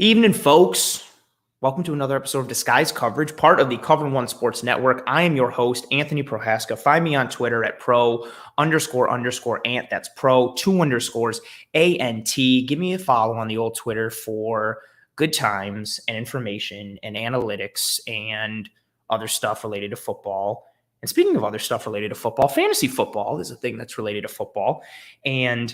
Evening, folks. Welcome to another episode of Disguise Coverage, part of the Cover One Sports Network. I am your host, Anthony Prohaska. Find me on Twitter at pro__ant. That's pro, 2 underscores, ANT. Give me a follow on the old Twitter for good times and information and analytics and other stuff related to football. And speaking of other stuff related to football, fantasy football is a thing that's related to football. And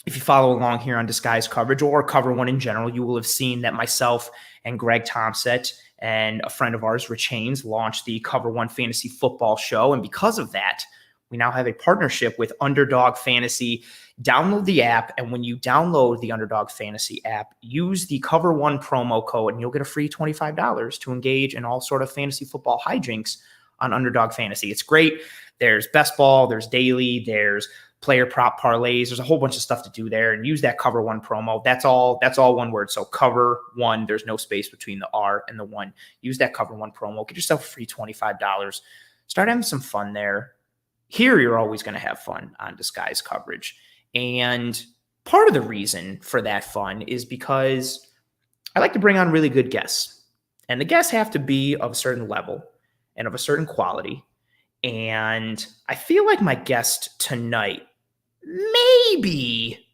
if you follow along here on Disguise Coverage or Cover One in general, you will have seen that myself and Greg Thompson and a friend of ours, Rich Haynes, launched the Cover One Fantasy Football Show. And because of that, we now have a partnership with Underdog Fantasy. Download the app, and when you download the Underdog Fantasy app, use the Cover One promo code, and you'll get a free $25 to engage in all sort of fantasy football hijinks on Underdog Fantasy. It's great. There's best ball, there's daily, there's player prop parlays. There's a whole bunch of stuff to do there, and use that Cover One promo. That's all one word. So Cover One, there's no space between the R and the one. Use that Cover One promo. Get yourself a free $25. Start having some fun there. Here, you're always going to have fun on Disguise Coverage. And part of the reason for that fun is because I like to bring on really good guests. And the guests have to be of a certain level and of a certain quality. And I feel like my guest tonight maybe,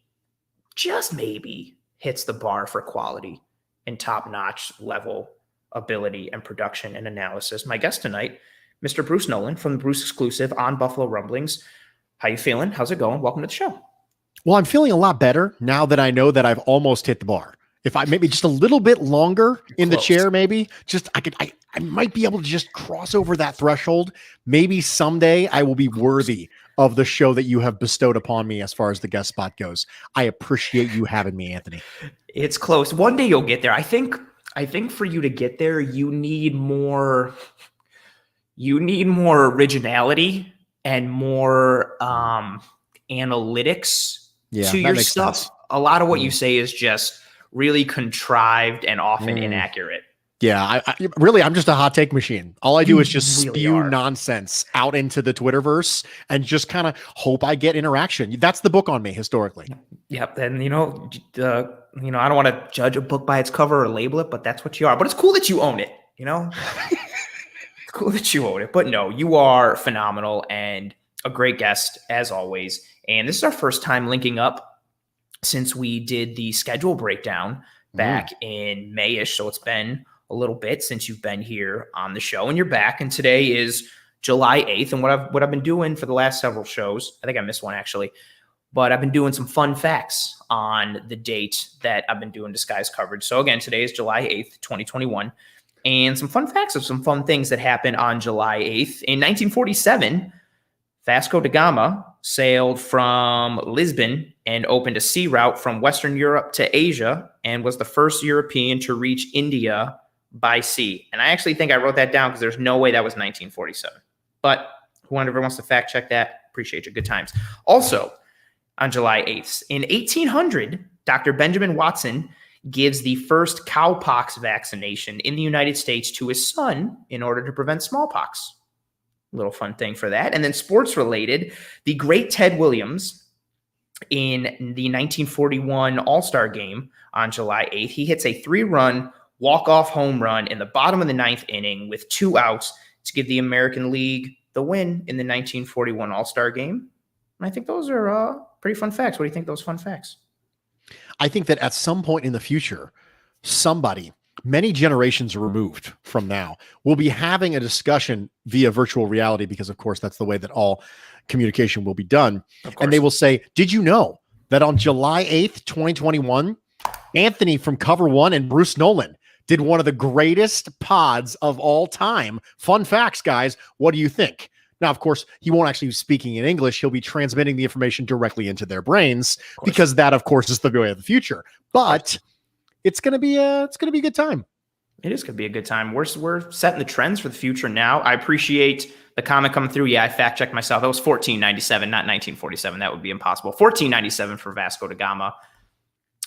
just maybe, hits the bar for quality and top-notch level ability and production and analysis. My guest tonight, Mr. Bruce Nolan from the Bruce Exclusive on Buffalo Rumblings. How you feeling? How's it going? Welcome to the show. Well, I'm feeling a lot better now that I know that I've almost hit the bar. If I maybe just a little bit longer in the chair, maybe just I might be able to just cross over that threshold. Maybe someday I will be worthy of the show that you have bestowed upon me as far as the guest spot goes. I appreciate you having me, Anthony. It's close. One day you'll get there. I think for you to get there, you need more originality and more analytics to your stuff. Sense. A lot of what you say is just really contrived and often inaccurate. Yeah, I'm just a hot take machine. All I do is just spew nonsense out into the Twitterverse and just kind of hope I get interaction. That's the book on me historically. Yep. And I don't want to judge a book by its cover or label it, but that's what you are. But it's cool that you own it. It's cool that you own it. But no, you are phenomenal and a great guest as always. And this is our first time linking up since we did the schedule breakdown back in May-ish. So it's been a little bit since you've been here on the show, and you're back. And today is July 8th. And what I've been doing for the last several shows, I think I missed one actually, but I've been doing some fun facts on the date that I've been doing Disguise Coverage. So again, today is July 8th, 2021, and some fun facts of some fun things that happened on July 8th. In 1947, Vasco da Gama sailed from Lisbon and opened a sea route from Western Europe to Asia and was the first European to reach India by sea. And I actually think I wrote that down because there's no way that was 1947. But whoever wants to fact check that, appreciate you. Good times. Also, on July 8th, in 1800, Dr. Benjamin Watson gives the first cowpox vaccination in the United States to his son in order to prevent smallpox. Little fun thing for that. And then sports related, the great Ted Williams in the 1941 All-Star game on July 8th, he hits a 3-run walk-off home run in the bottom of the 9th inning with 2 outs to give the American League the win in the 1941 All-Star game. And I think those are pretty fun facts. What do you think of those fun facts? I think that at some point in the future, somebody many generations removed from now, we'll be having a discussion via virtual reality because, of course, that's the way that all communication will be done. And they will say, did you know that on July 8th, 2021, Anthony from Cover One and Bruce Nolan did one of the greatest pods of all time? Fun facts, guys. What do you think? Now, of course, he won't actually be speaking in English. He'll be transmitting the information directly into their brains because that, of course, is the way of the future. But it's gonna be a good time. It is gonna be a good time. We're setting the trends for the future now. I appreciate the comment coming through. Yeah, I fact checked myself. That was 1497, not 1947. That would be impossible. 1497 for Vasco da Gama.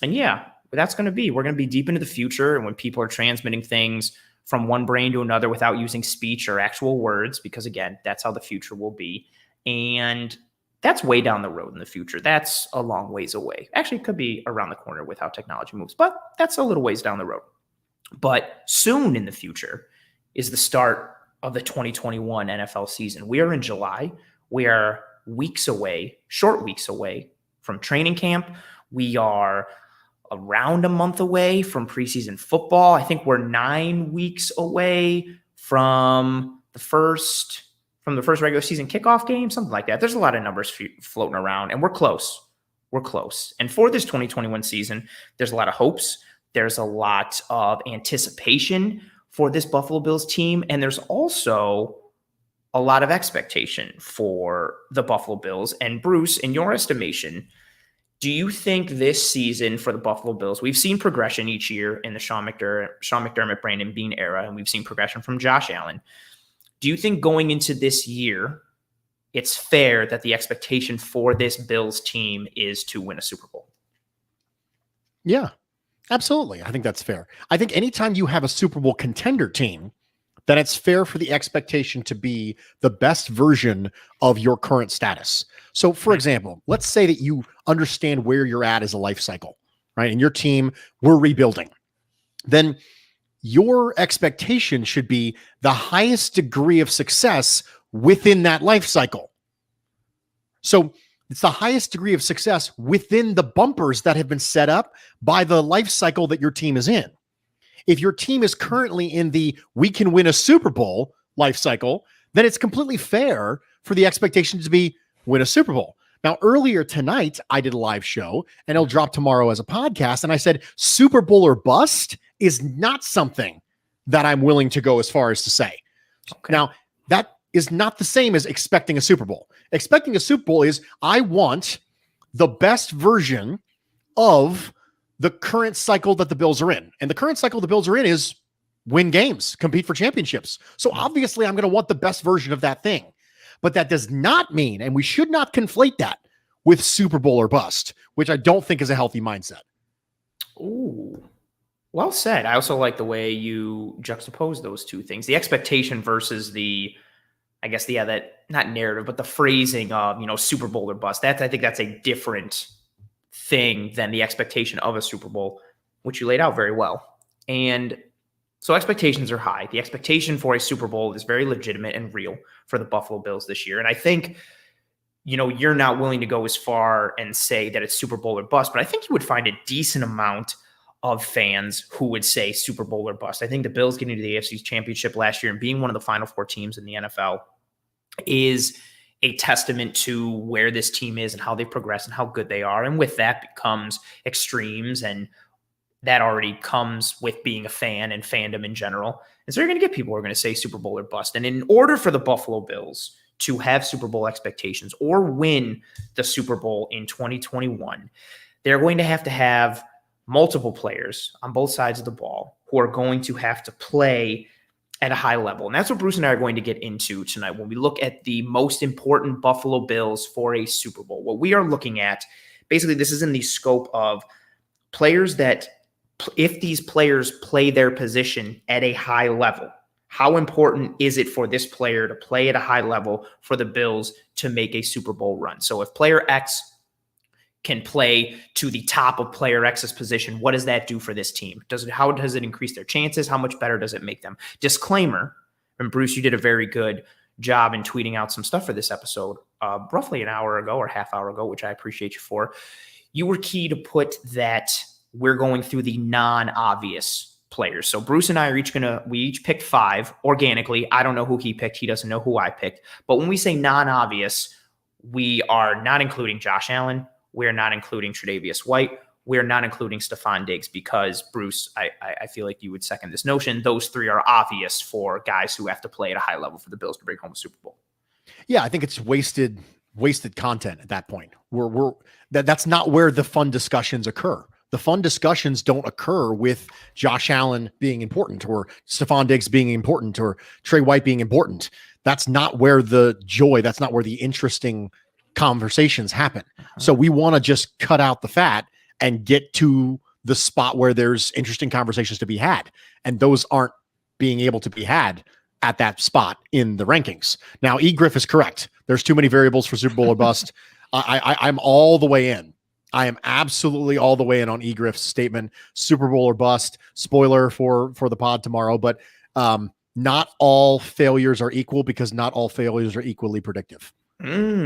And yeah, that's gonna be. We're gonna be deep into the future, and when people are transmitting things from one brain to another without using speech or actual words, because again, that's how the future will be. And that's way down the road in the future. That's a long ways away. Actually, it could be around the corner with how technology moves, but that's a little ways down the road. But soon in the future is the start of the 2021 NFL season. We are in July. We are weeks away, short weeks away from training camp. We are around a month away from preseason football. I think we're 9 weeks away from the first regular season kickoff game, something like that. There's a lot of numbers floating around, and we're close. We're close. And for this 2021 season, there's a lot of hopes. There's a lot of anticipation for this Buffalo Bills team, and there's also a lot of expectation for the Buffalo Bills. And Bruce, in your estimation, do you think this season for the Buffalo Bills, we've seen progression each year in the Sean McDermott, Brandon Beane era, and we've seen progression from Josh Allen. Do you think going into this year, it's fair that the expectation for this Bills team is to win a Super Bowl? Yeah, absolutely. I think that's fair. I think anytime you have a Super Bowl contender team, then it's fair for the expectation to be the best version of your current status. So, for example, let's say that you understand where you're at as a life cycle, right? And your team, we're rebuilding. Then your expectation should be the highest degree of success within that life cycle. So it's the highest degree of success within the bumpers that have been set up by the life cycle that your team is in. If your team is currently in the we can win a Super Bowl life cycle, then it's completely fair for the expectation to be win a Super Bowl. Now, earlier tonight, I did a live show, and it'll drop tomorrow as a podcast, and I said Super Bowl or bust is not something that I'm willing to go as far as to say. Okay. Now, that is not the same as expecting a Super Bowl. Expecting a Super Bowl is I want the best version of the current cycle that the Bills are in. And the current cycle the Bills are in is win games, compete for championships. So obviously I'm going to want the best version of that thing. But that does not mean, and we should not conflate that with Super Bowl or bust, which I don't think is a healthy mindset. Ooh, well said. I also like the way you juxtapose those two things. The expectation versus that not narrative, but the phrasing of, Super Bowl or bust. I think that's a different thing than the expectation of a Super Bowl, which you laid out very well. And so expectations are high. The expectation for a Super Bowl is very legitimate and real for the Buffalo Bills this year. And I think, you're not willing to go as far and say that it's Super Bowl or bust, but I think you would find a decent amount of fans who would say Super Bowl or bust. I think the Bills getting to the AFC Championship last year and being one of the Final Four teams in the NFL is a testament to where this team is and how they progress and how good they are. And with that becomes extremes, and that already comes with being a fan and fandom in general. And so you're going to get people who are going to say Super Bowl or bust. And in order for the Buffalo Bills to have Super Bowl expectations or win the Super Bowl in 2021, they're going to have multiple players on both sides of the ball who are going to have to play at a high level. And that's what Bruce and I are going to get into tonight when we look at the most important Buffalo Bills for a Super Bowl. What we are looking at, basically, this is in the scope of players that, if these players play their position at a high level, how important is it for this player to play at a high level for the Bills to make a Super Bowl run? So if player X can play to the top of player X's position, what does that do for this team? How does it increase their chances? How much better does it make them? Disclaimer, and Bruce, you did a very good job in tweeting out some stuff for this episode roughly an hour ago or half hour ago, which I appreciate you for. You were key to put that we're going through the non-obvious players. So Bruce and I are we each picked 5 organically. I don't know who he picked. He doesn't know who I picked. But when we say non-obvious, we are not including Josh Allen. We're not including Tre'Davious White. We're not including Stephon Diggs because, Bruce, I feel like you would second this notion. Those 3 are obvious for guys who have to play at a high level for the Bills to bring home a Super Bowl. Yeah, I think it's wasted content at that point. That's not where the fun discussions occur. The fun discussions don't occur with Josh Allen being important or Stephon Diggs being important or Trey White being important. That's not where the joy, that's not where the interesting conversations happen. So we want to just cut out the fat and get to the spot where there's interesting conversations to be had. And those aren't being able to be had at that spot in the rankings. Now, E. Griff is correct. There's too many variables for Super Bowl or bust. I'm all the way in. I am absolutely all the way in on Egriff's statement, Super Bowl or bust. Spoiler for the pod tomorrow, but not all failures are equal because not all failures are equally predictive.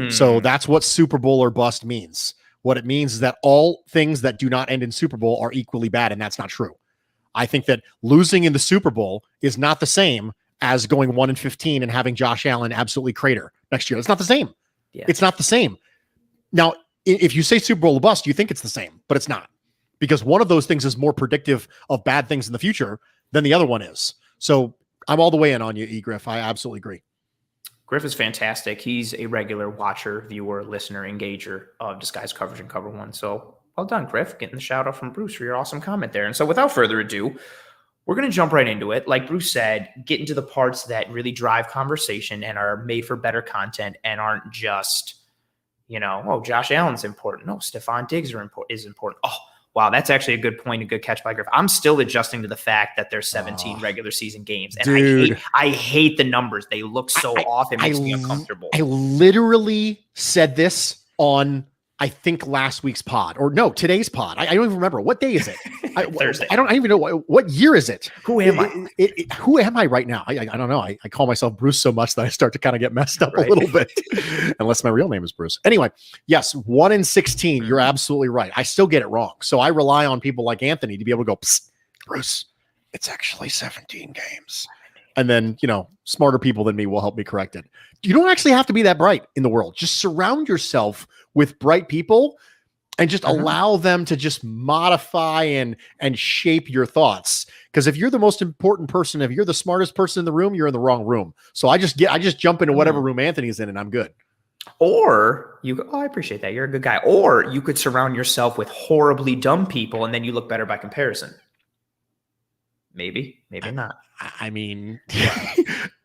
So that's what Super Bowl or bust means. What it means is that all things that do not end in Super Bowl are equally bad, and that's not true. I think that losing in the Super Bowl is not the same as going 1-15 and having Josh Allen absolutely crater next year. It's not the same. Yeah. It's not the same. Now, if you say Super Bowl or bust, you think it's the same, but it's not, because one of those things is more predictive of bad things in the future than the other one is. So I'm all the way in on you, E-Griff. I absolutely agree. Griff is fantastic. He's a regular watcher, viewer, listener, engager of Disguise coverage and Cover One. So well done, Griff, getting the shout out from Bruce for your awesome comment there. And so without further ado, we're going to jump right into it. Like Bruce said, get into the parts that really drive conversation and are made for better content and aren't just, oh, Josh Allen's important. No, Stephon Diggs is important. Oh, wow, that's actually a good point, a good catch by Griff. I'm still adjusting to the fact that there's 17 regular season games. And I hate the numbers. They look so off. It makes me uncomfortable. I literally said this on, I think, last week's pod, or no, today's pod. I don't even remember. What day is it? Thursday. I don't even know. What year is it? Who am I? Who am I right now? I don't know. I call myself Bruce so much that I start to kind of get messed up a little bit, unless my real name is Bruce. Anyway, yes, 1-16. You're absolutely right. I still get it wrong. So I rely on people like Anthony to be able to go, Psst, Bruce, it's actually 17 games. And then, smarter people than me will help me correct it. You don't actually have to be that bright in the world. Just surround yourself with bright people and just allow them to just modify and shape your thoughts. Because if you're the most important person, if you're the smartest person in the room, you're in the wrong room. So I just jump into whatever room Anthony's in and I'm good. Or you go, I appreciate that. You're a good guy. Or you could surround yourself with horribly dumb people and then you look better by comparison. Maybe not. I mean,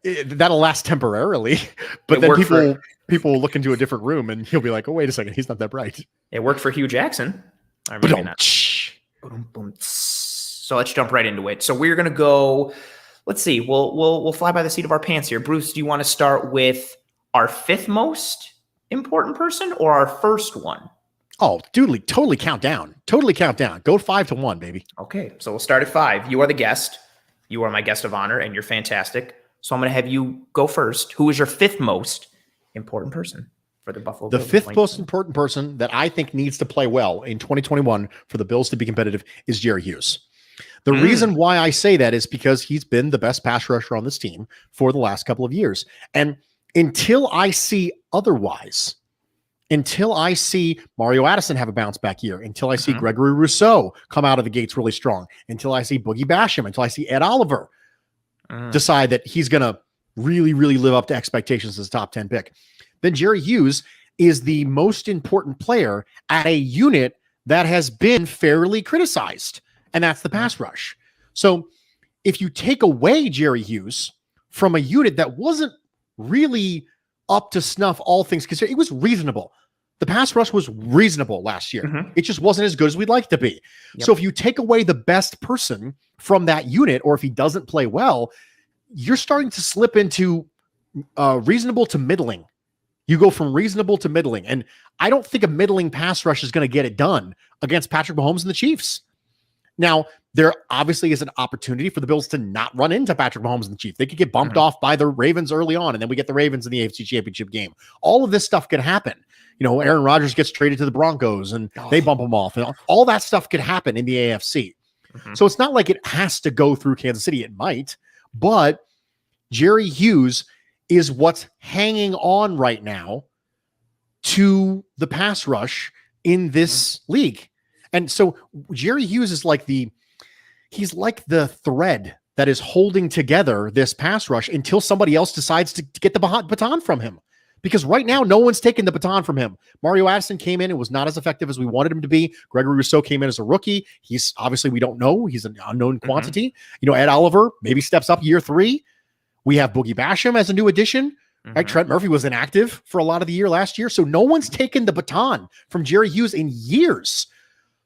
that'll last temporarily, but then people will look into a different room and he'll be like, oh, wait a second. He's not that bright. It worked for Hugh Jackson. Or maybe not. So let's jump right into it. So we're going to go, let's see, we'll fly by the seat of our pants here. Bruce, do you want to start with our fifth most important person or our first one? Oh, dude, totally count down. Go 5-1, baby. Okay, so we'll start at 5. You are the guest. You are my guest of honor, and you're fantastic. So I'm going to have you go first. Who is your fifth most important person for the Buffalo Bills? The fifth most important person that I think needs to play well in 2021 for the Bills to be competitive is Jerry Hughes. The reason why I say that is because he's been the best pass rusher on this team for the last couple of years. And until I see otherwise, until I see Mario Addison have a bounce back year, until I see Gregory Russo come out of the gates really strong, until I see Boogie Basham, until I see Ed Oliver decide that he's going to really, really live up to expectations as a top 10 pick, then Jerry Hughes is the most important player at a unit that has been fairly criticized, and that's the pass rush. So if you take away Jerry Hughes from a unit that wasn't really up to snuff, all things considered, it was reasonable. The pass rush was reasonable last year. It just wasn't as good as we'd like it to be. So if you take away the best person from that unit, or if he doesn't play well, you're starting to slip into reasonable to middling. You go from reasonable to middling. And I don't think a middling pass rush is going to get it done against Patrick Mahomes and the Chiefs. Now, there obviously is an opportunity for the Bills to not run into Patrick Mahomes and the Chiefs. They could get bumped off by the Ravens early on, and then we get the Ravens in the AFC Championship game. All of this stuff could happen. Aaron Rodgers gets traded to the Broncos, and they bump him off. And all that stuff could happen in the AFC. So it's not like it has to go through Kansas City. It might, but Jerry Hughes is what's hanging on right now to the pass rush in this league. And so Jerry Hughes is he's like the thread that is holding together this pass rush until somebody else decides to get the baton from him. Because right now, no one's taking the baton from him. Mario Addison came in and was not as effective as we wanted him to be. Gregory Rousseau came in as a rookie. He's obviously, we don't know. He's an unknown quantity. Ed Oliver maybe steps up year 3. We have Boogie Basham as a new addition. Right? Trent Murphy was inactive for a lot of the year last year. So no one's taken the baton from Jerry Hughes in years.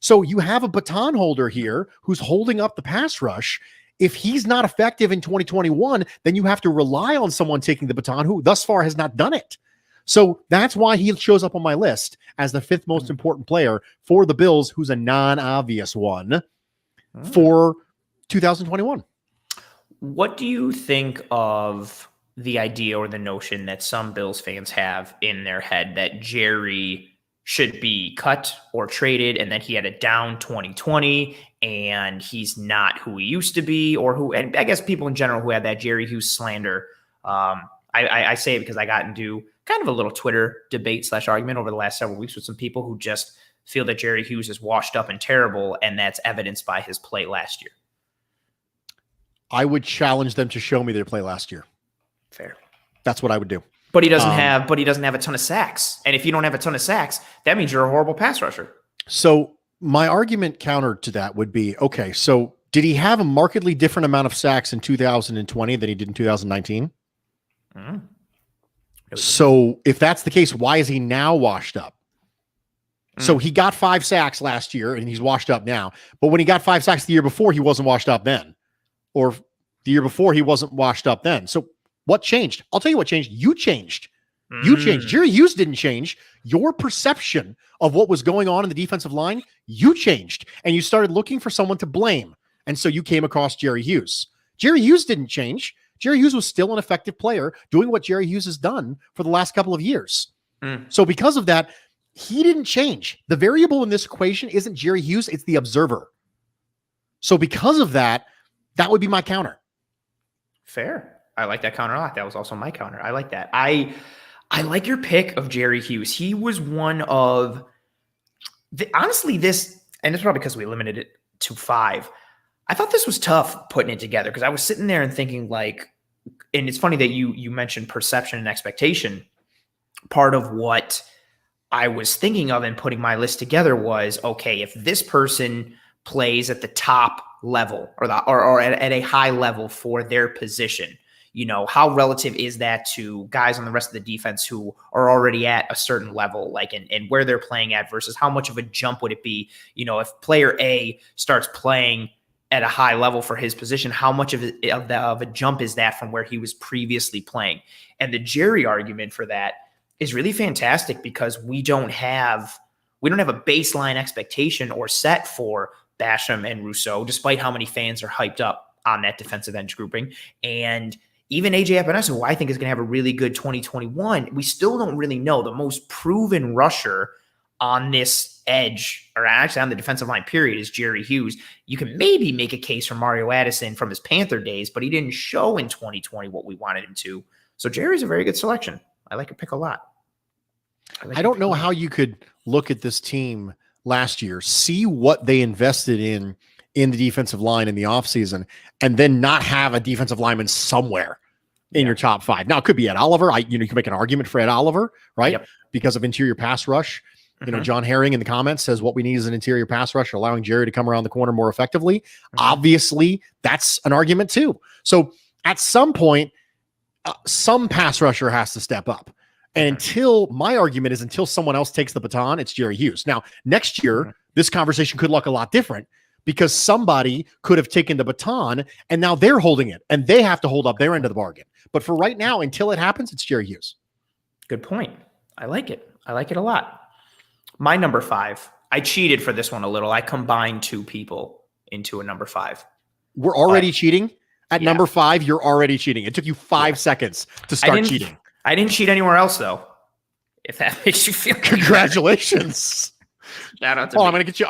So you have a baton holder here who's holding up the pass rush. If he's not effective in 2021, then you have to rely on someone taking the baton who thus far has not done it. So that's why he shows up on my list as the 5th most important player for the Bills, who's a non-obvious one for 2021. What do you think of the idea or the notion that some Bills fans have in their head that Jerry should be cut or traded and that he had a down 2020 and he's not who he used to be, or who, and I guess people in general who have that Jerry Hughes slander? I say it because I got into kind of a little Twitter debate / argument over the last several weeks with some people who just feel that Jerry Hughes is washed up and terrible, and that's evidenced by his play last year. I would challenge them to show me their play last year. Fair. That's what I would do. But he doesn't have a ton of sacks. And if you don't have a ton of sacks, that means you're a horrible pass rusher. So my argument counter to that would be, okay, so did he have a markedly different amount of sacks in 2020 than he did in 2019? So if that's the case, why is he now washed up? So he got 5 sacks last year and he's washed up now. But when he got 5 sacks the year before, he wasn't washed up then. Or the year before, he wasn't washed up then. So what changed? I'll tell you what changed. You changed. You changed. Jerry Hughes didn't change. Your perception of what was going on in the defensive line, you changed. And you started looking for someone to blame. And so you came across Jerry Hughes. Jerry Hughes didn't change. Jerry Hughes was still an effective player doing what Jerry Hughes has done for the last couple of years. So because of that, he didn't change. The variable in this equation isn't Jerry Hughes, it's the observer. So because of that, that would be my counter. Fair. I like that counter a lot. That was also my counter. I like that. I like your pick of Jerry Hughes. He was one of honestly, this, and it's probably because we limited it to 5. I thought this was tough putting it together because I was sitting there and thinking like, and it's funny that you mentioned perception and expectation. Part of what I was thinking of and putting my list together was, okay, if this person plays at the top level or at a high level for their position, you know, how relative is that to guys on the rest of the defense who are already at a certain level, like, and where they're playing at versus how much of a jump would it be? You know, if player A starts playing at a high level for his position, how much of a jump is that from where he was previously playing? And the Jerry argument for that is really fantastic because we don't have a baseline expectation or set for Basham and Russo, despite how many fans are hyped up on that defensive end grouping. And even AJ Epinesa, who I think is going to have a really good 2021, we still don't really know. The most proven rusher on this edge, or actually on the defensive line period, is Jerry Hughes. You can maybe make a case for Mario Addison from his Panther days, but he didn't show in 2020 what we wanted him to. So Jerry's a very good selection. I like your pick a lot. I don't know how you could look at this team last year, see what they invested in the defensive line in the offseason, and then not have a defensive lineman somewhere in your top 5. Now, it could be Ed Oliver. You can make an argument for Ed Oliver, right? Yep. Because of interior pass rush. You know, John Herring in the comments says what we need is an interior pass rush, allowing Jerry to come around the corner more effectively. Obviously, that's an argument too. So at some point, some pass rusher has to step up. And until someone else takes the baton, it's Jerry Hughes. Now, next year, this conversation could look a lot different because somebody could have taken the baton and now they're holding it and they have to hold up their end of the bargain. But for right now, until it happens, it's Jerry Hughes. Good point. I like it. I like it a lot. My number 5, I cheated for this one a little. I combined 2 people into a number 5. We're already cheating? At number 5, you're already cheating. It took you 5 seconds to start cheating. I didn't cheat anywhere else, though, if that makes you feel good. Congratulations. Shout out to I'm going to get you.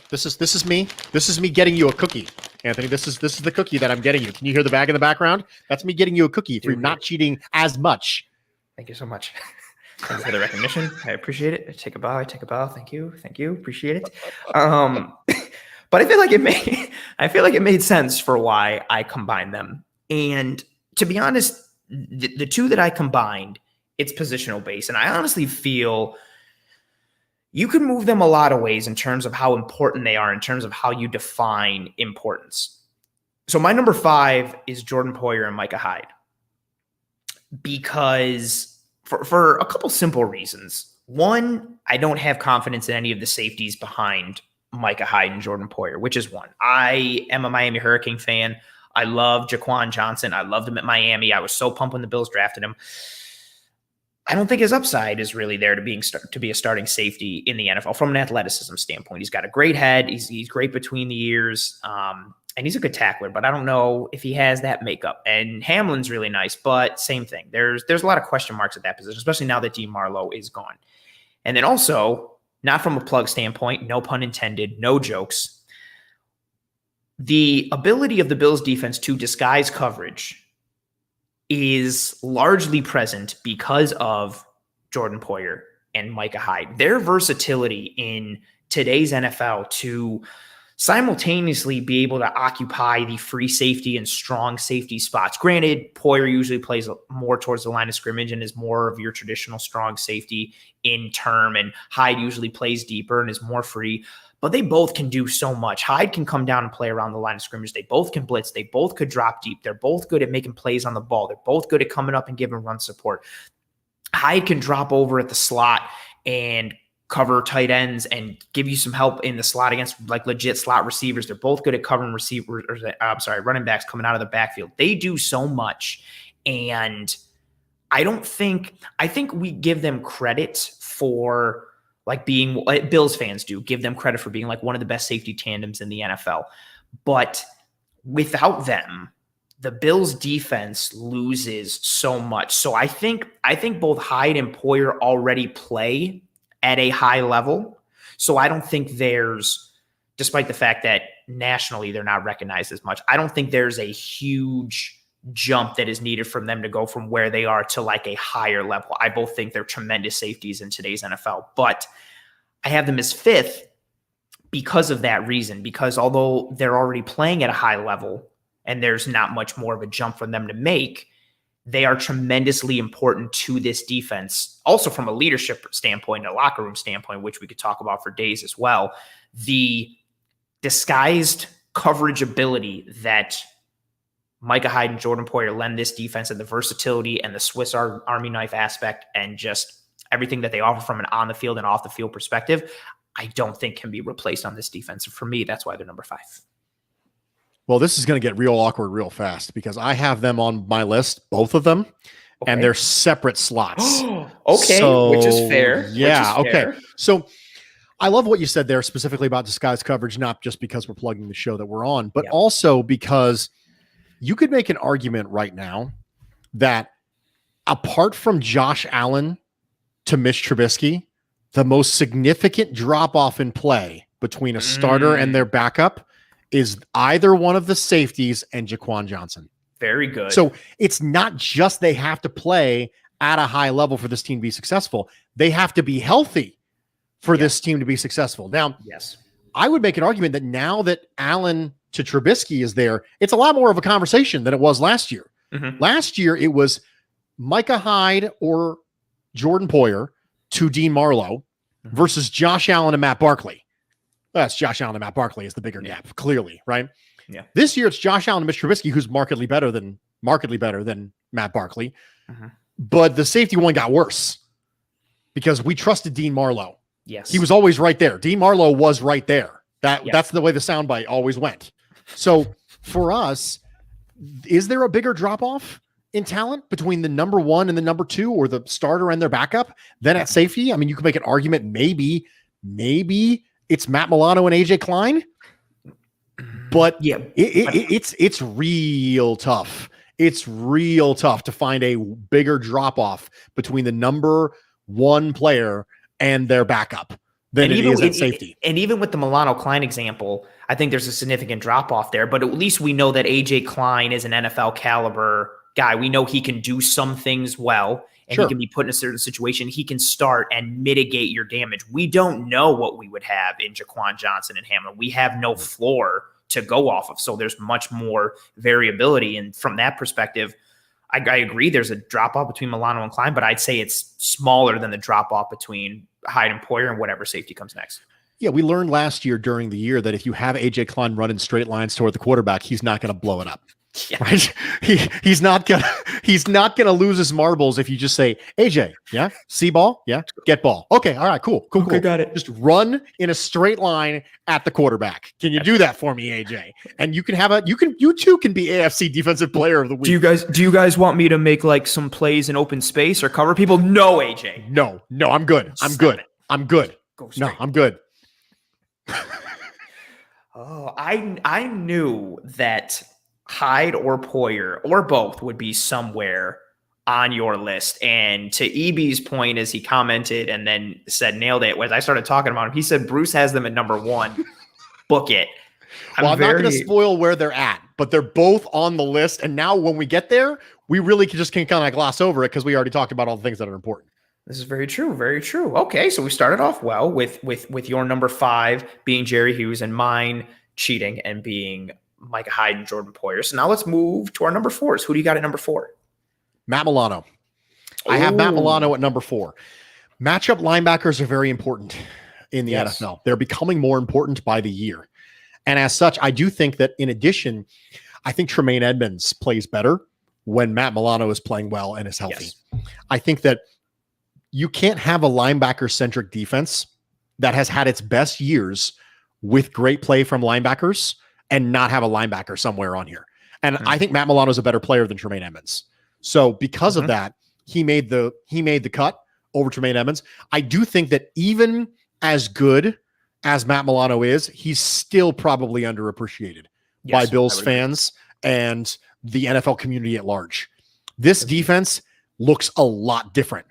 This is me. This is me getting you a cookie, Anthony. This is the cookie that I'm getting you. Can you hear the bag in the background? That's me getting you a cookie if you're not cheating as much. Thank you so much. Thank you for the recognition. I appreciate it. I take a bow. Thank you. Appreciate it. But I feel like it made sense for why I combined them. And to be honest, the 2 that I combined, it's positional based. And I honestly feel you can move them a lot of ways in terms of how important they are, in terms of how you define importance. So my number 5 is Jordan Poyer and Mica Hyde, because for a couple simple reasons. One, I don't have confidence in any of the safeties behind Micah Hyde and Jordan Poyer, which is one. I am a Miami Hurricane fan. I love Jaquan Johnson. I loved him at Miami. I was so pumped when the Bills drafted him. I don't think his upside is really there to be a starting safety in the NFL from an athleticism standpoint. He's got a great head. He's great between the ears. And he's a good tackler, but I don't know if he has that makeup. And Hamlin's really nice, but same thing. There's a lot of question marks at that position, especially now that Dean Marlowe is gone. And then also, not from a plug standpoint, no pun intended, no jokes. The ability of the Bills defense to disguise coverage is largely present because of Jordan Poyer and Micah Hyde. Their versatility in today's NFL to simultaneously be able to occupy the free safety and strong safety spots. Granted, Poyer usually plays more towards the line of scrimmage and is more of your traditional strong safety in term, and Hyde usually plays deeper and is more free. But they both can do so much. Hyde can come down and play around the line of scrimmage. They both can blitz. They both could drop deep. They're both good at making plays on the ball. They're both good at coming up and giving run support. Hyde can drop over at the slot and cover tight ends and give you some help in the slot against like legit slot receivers. They're both good at covering running backs coming out of the backfield. They do so much. And I think we give them credit for like being, Bills fans do give them credit for being like one of the best safety tandems in the NFL. But without them, the Bills defense loses so much. So I think both Hyde and Poyer already play at a high level. So I don't think despite the fact that nationally they're not recognized as much, I don't think there's a huge jump that is needed from them to go from where they are to like a higher level. I both think they're tremendous safeties in today's NFL, but I have them as fifth because of that reason, because although they're already playing at a high level and there's not much more of a jump for them to make, they are tremendously important to this defense. Also from a leadership standpoint, a locker room standpoint, which we could talk about for days as well, the disguised coverage ability that Micah Hyde and Jordan Poyer lend this defense, and the versatility and the Swiss Army knife aspect and just everything that they offer from an on the field and off the field perspective, I don't think can be replaced on this defense. And for me, that's why they're number 5. Well, this is going to get real awkward real fast because I have them on my list, both of them, and they're separate slots. Okay, so, which is fair. Yeah, which is fair. Okay. So I love what you said there specifically about disguise coverage, not just because we're plugging the show that we're on, but also because you could make an argument right now that apart from Josh Allen to Mitch Trubisky, the most significant drop-off in play between a starter and their backup is either one of the safeties and Jaquan Johnson. Very good. So it's not just they have to play at a high level for this team to be successful. They have to be healthy for this team to be successful. Now, I would make an argument that now that Allen to Trubisky is there, it's a lot more of a conversation than it was last year. Last year, it was Micah Hyde or Jordan Poyer to Dean Marlowe versus Josh Allen and Matt Barkley. That's Josh Allen and Matt Barkley is the bigger gap, clearly, right? Yeah. This year, it's Josh Allen and Mitch Trubisky, who's markedly better than Matt Barkley. But the safety one got worse because we trusted Dean Marlowe. Yes. He was always right there. Dean Marlowe was right there. That's the way the soundbite always went. So for us, is there a bigger drop-off in talent between the number 1 and the number 2 or the starter and their backup than at safety? I mean, you could make an argument maybe it's Matt Milano and AJ Klein, but it's real tough. It's real tough to find a bigger drop-off between the number 1 player and their backup than it is at safety. And even with the Milano Klein example, I think there's a significant drop-off there, but at least we know that AJ Klein is an NFL caliber guy. We know he can do some things well, and he can be put in a certain situation. He can start and mitigate your damage. We don't know what we would have in Jaquan Johnson and Hamlin. We have no floor to go off of. So there's much more variability. And from that perspective, I agree there's a drop-off between Milano and Klein, but I'd say it's smaller than the drop-off between Hyde and Poyer and whatever safety comes next. Yeah, we learned last year during the year that if you have AJ Klein running straight lines toward the quarterback, he's not going to blow it up. Yeah. Right? He's not gonna lose his marbles if you just say, AJ, yeah, see ball, yeah, get ball. Okay, all right, cool. Got it. Just run in a straight line at the quarterback. Can you do that for me, AJ? And you too can be AFC Defensive Player of the Week. Do you guys want me to make like some plays in open space or cover people? No, AJ. No, I'm good. I'm good. No, I'm good. Oh, I knew that Hyde or Poyer or both would be somewhere on your list. And to EB's point, as he commented and then said nailed it, when I started talking about him, he said Bruce has them at number 1. Book it. I'm not going to spoil where they're at, but they're both on the list. And now when we get there, we really just can kind of gloss over it because we already talked about all the things that are important. This is very true. Very true. Okay, so we started off well with your number 5 being Jerry Hughes and mine cheating and being Micah Hyde and Jordan Poyer. So now let's move to our number 4s. Who do you got at number 4? Matt Milano. I have Matt Milano at number 4. Matchup linebackers are very important in the NFL. They're becoming more important by the year. And as such, I do think that in addition, I think Tremaine Edmonds plays better when Matt Milano is playing well and is healthy. Yes. I think that you can't have a linebacker-centric defense that has had its best years with great play from linebackers and not have a linebacker somewhere on here. And I think Matt Milano is a better player than Tremaine Edmonds. So because of that, he made the cut over Tremaine Edmonds. I do think that even as good as Matt Milano is, he's still probably underappreciated by Bills fans and the NFL community at large. This defense looks a lot different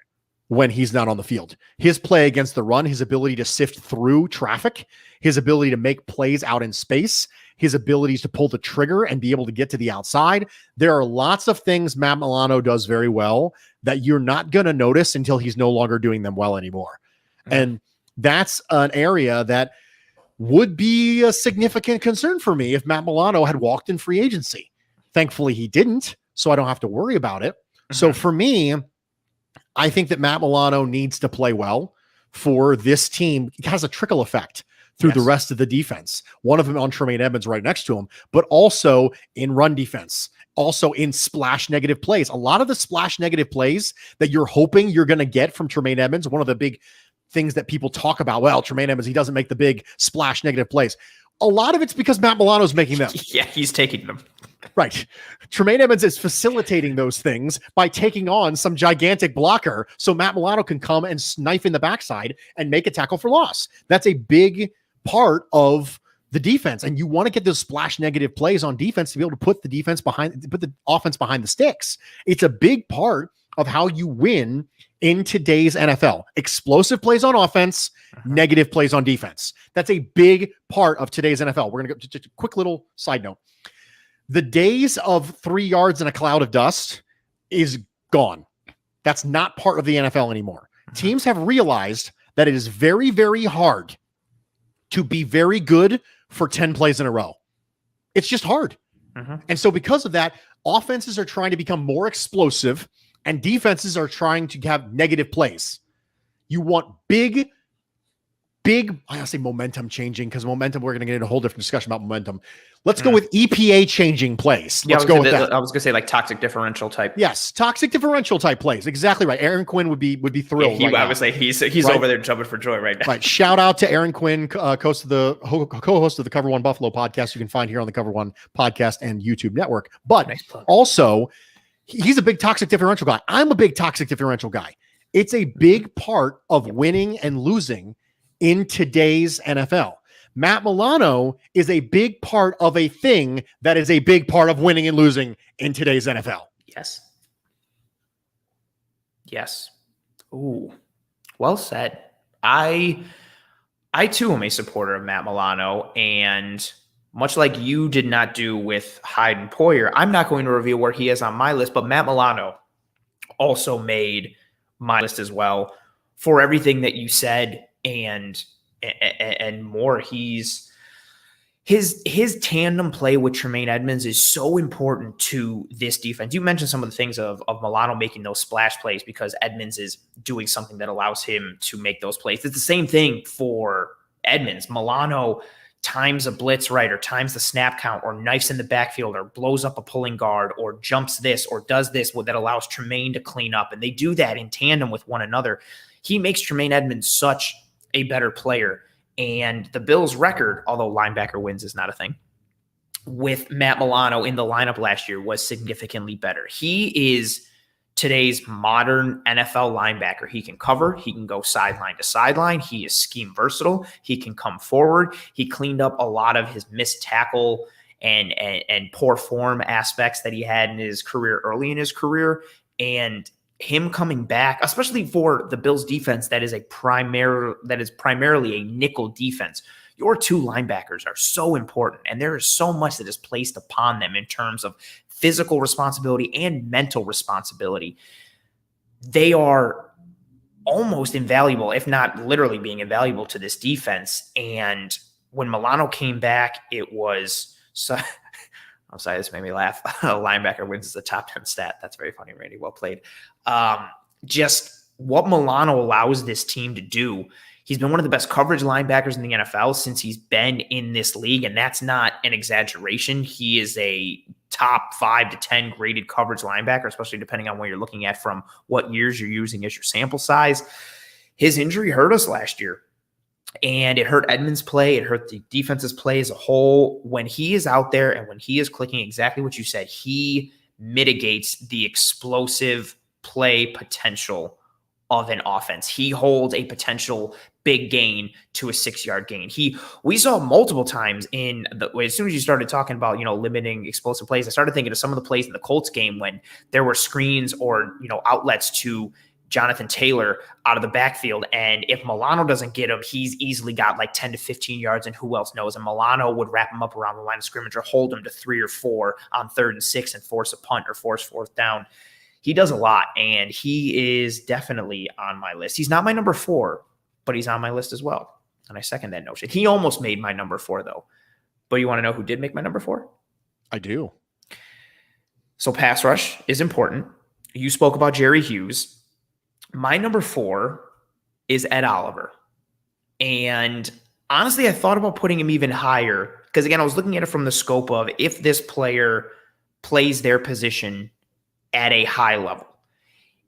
when he's not on the field. His play against the run, his ability to sift through traffic, his ability to make plays out in space, his abilities to pull the trigger and be able to get to the outside. There are lots of things Matt Milano does very well that you're not going to notice until he's no longer doing them well anymore. And that's an area that would be a significant concern for me if Matt Milano had walked in free agency. Thankfully, he didn't, so I don't have to worry about it. So for me, I think that Matt Milano needs to play well for this team. It has a trickle effect through the rest of the defense. One of them on Tremaine Edmonds right next to him, but also in run defense, also in splash negative plays. A lot of the splash negative plays that you're hoping you're going to get from Tremaine Edmonds, one of the big things that people talk about, well, Tremaine Edmonds, he doesn't make the big splash negative plays. A lot of it's because Matt Milano's making them. Yeah, he's taking them. Right. Tremaine Edmonds is facilitating those things by taking on some gigantic blocker so Matt Milano can come and knife in the backside and make a tackle for loss. That's a big part of the defense. And you want to get those splash negative plays on defense to be able to put the offense behind the sticks. It's a big part of how you win in today's NFL. Explosive plays on offense, negative plays on defense. That's a big part of today's NFL. We're going to go just a quick little side note. The days of 3 yards in a cloud of dust is gone. That's not part of the NFL anymore. Teams have realized that it is very, very hard to be very good for 10 plays in a row. It's just hard. And so because of that, offenses are trying to become more explosive and defenses are trying to have negative plays. You want big, I say momentum changing because momentum, we're going to get into a whole different discussion about momentum. Let's go with EPA changing plays. Let's go with that. I was going to say like toxic differential type. Yes, toxic differential type plays. Exactly right. Aaron Quinn would be thrilled. I would say he's right. Over there jumping for joy right now. Right. Shout out to Aaron Quinn, co-host of the Cover One Buffalo podcast. You can find here on the Cover One podcast and YouTube network. But also, he's a big toxic differential guy. I'm a big toxic differential guy. It's a big part of winning and losing in today's NFL. Matt Milano is a big part of a thing that is a big part of winning and losing in today's NFL. Yes. Ooh, well said. I too am a supporter of Matt Milano, and much like you did not do with Hyde and Poyer, I'm not going to reveal where he is on my list, but Matt Milano also made my list as well for everything that you said and more. His tandem play with Tremaine Edmonds is so important to this defense. You mentioned some of the things of Milano making those splash plays because Edmonds is doing something that allows him to make those plays. It's the same thing for Edmonds. Milano times a blitz right, or times the snap count, or knifes in the backfield, or blows up a pulling guard, or jumps this, or does this that allows Tremaine to clean up. And they do that in tandem with one another. He makes Tremaine Edmonds such a better player. And the Bills' record, although linebacker wins is not a thing, with Matt Milano in the lineup last year was significantly better. He is today's modern NFL linebacker. He can cover. He can go sideline to sideline. He is scheme versatile. He can come forward. He cleaned up a lot of his missed tackle and poor form aspects that he had in his career early in his career. And him coming back, especially for the Bills defense that is primarily a nickel defense. Your two linebackers are so important, and there is so much that is placed upon them in terms of physical responsibility and mental responsibility. They are almost invaluable, if not literally being invaluable to this defense. And when Milano came back, it was so I'm sorry, this made me laugh. A linebacker wins is a top 10 stat. That's very funny, Randy. Well played. Just what Milano allows this team to do. He's been one of the best coverage linebackers in the NFL since he's been in this league, and that's not an exaggeration. He is a top 5 to 10 graded coverage linebacker, especially depending on what you're looking at from what years you're using as your sample size. His injury hurt us last year, and it hurt Edmonds' play. It hurt the defense's play as a whole. When he is out there and when he is clicking exactly what you said, he mitigates the explosive play potential of an offense. He holds a potential big gain to a 6-yard gain. We saw multiple times as soon as you started talking about, limiting explosive plays, I started thinking of some of the plays in the Colts game when there were screens or, outlets to Jonathan Taylor out of the backfield. And if Milano doesn't get him, he's easily got like 10 to 15 yards, and who else knows? And Milano would wrap him up around the line of scrimmage or hold him to 3 or 4 on 3rd and 6 and force a punt or force 4th down. He does a lot, and he is definitely on my list. He's not my number 4, but he's on my list as well. And I second that notion. He almost made my number 4, though. But you want to know who did make my number 4? I do. So pass rush is important. You spoke about Jerry Hughes. My number 4 is Ed Oliver. And honestly, I thought about putting him even higher because, again, I was looking at it from the scope of if this player plays their position at a high level.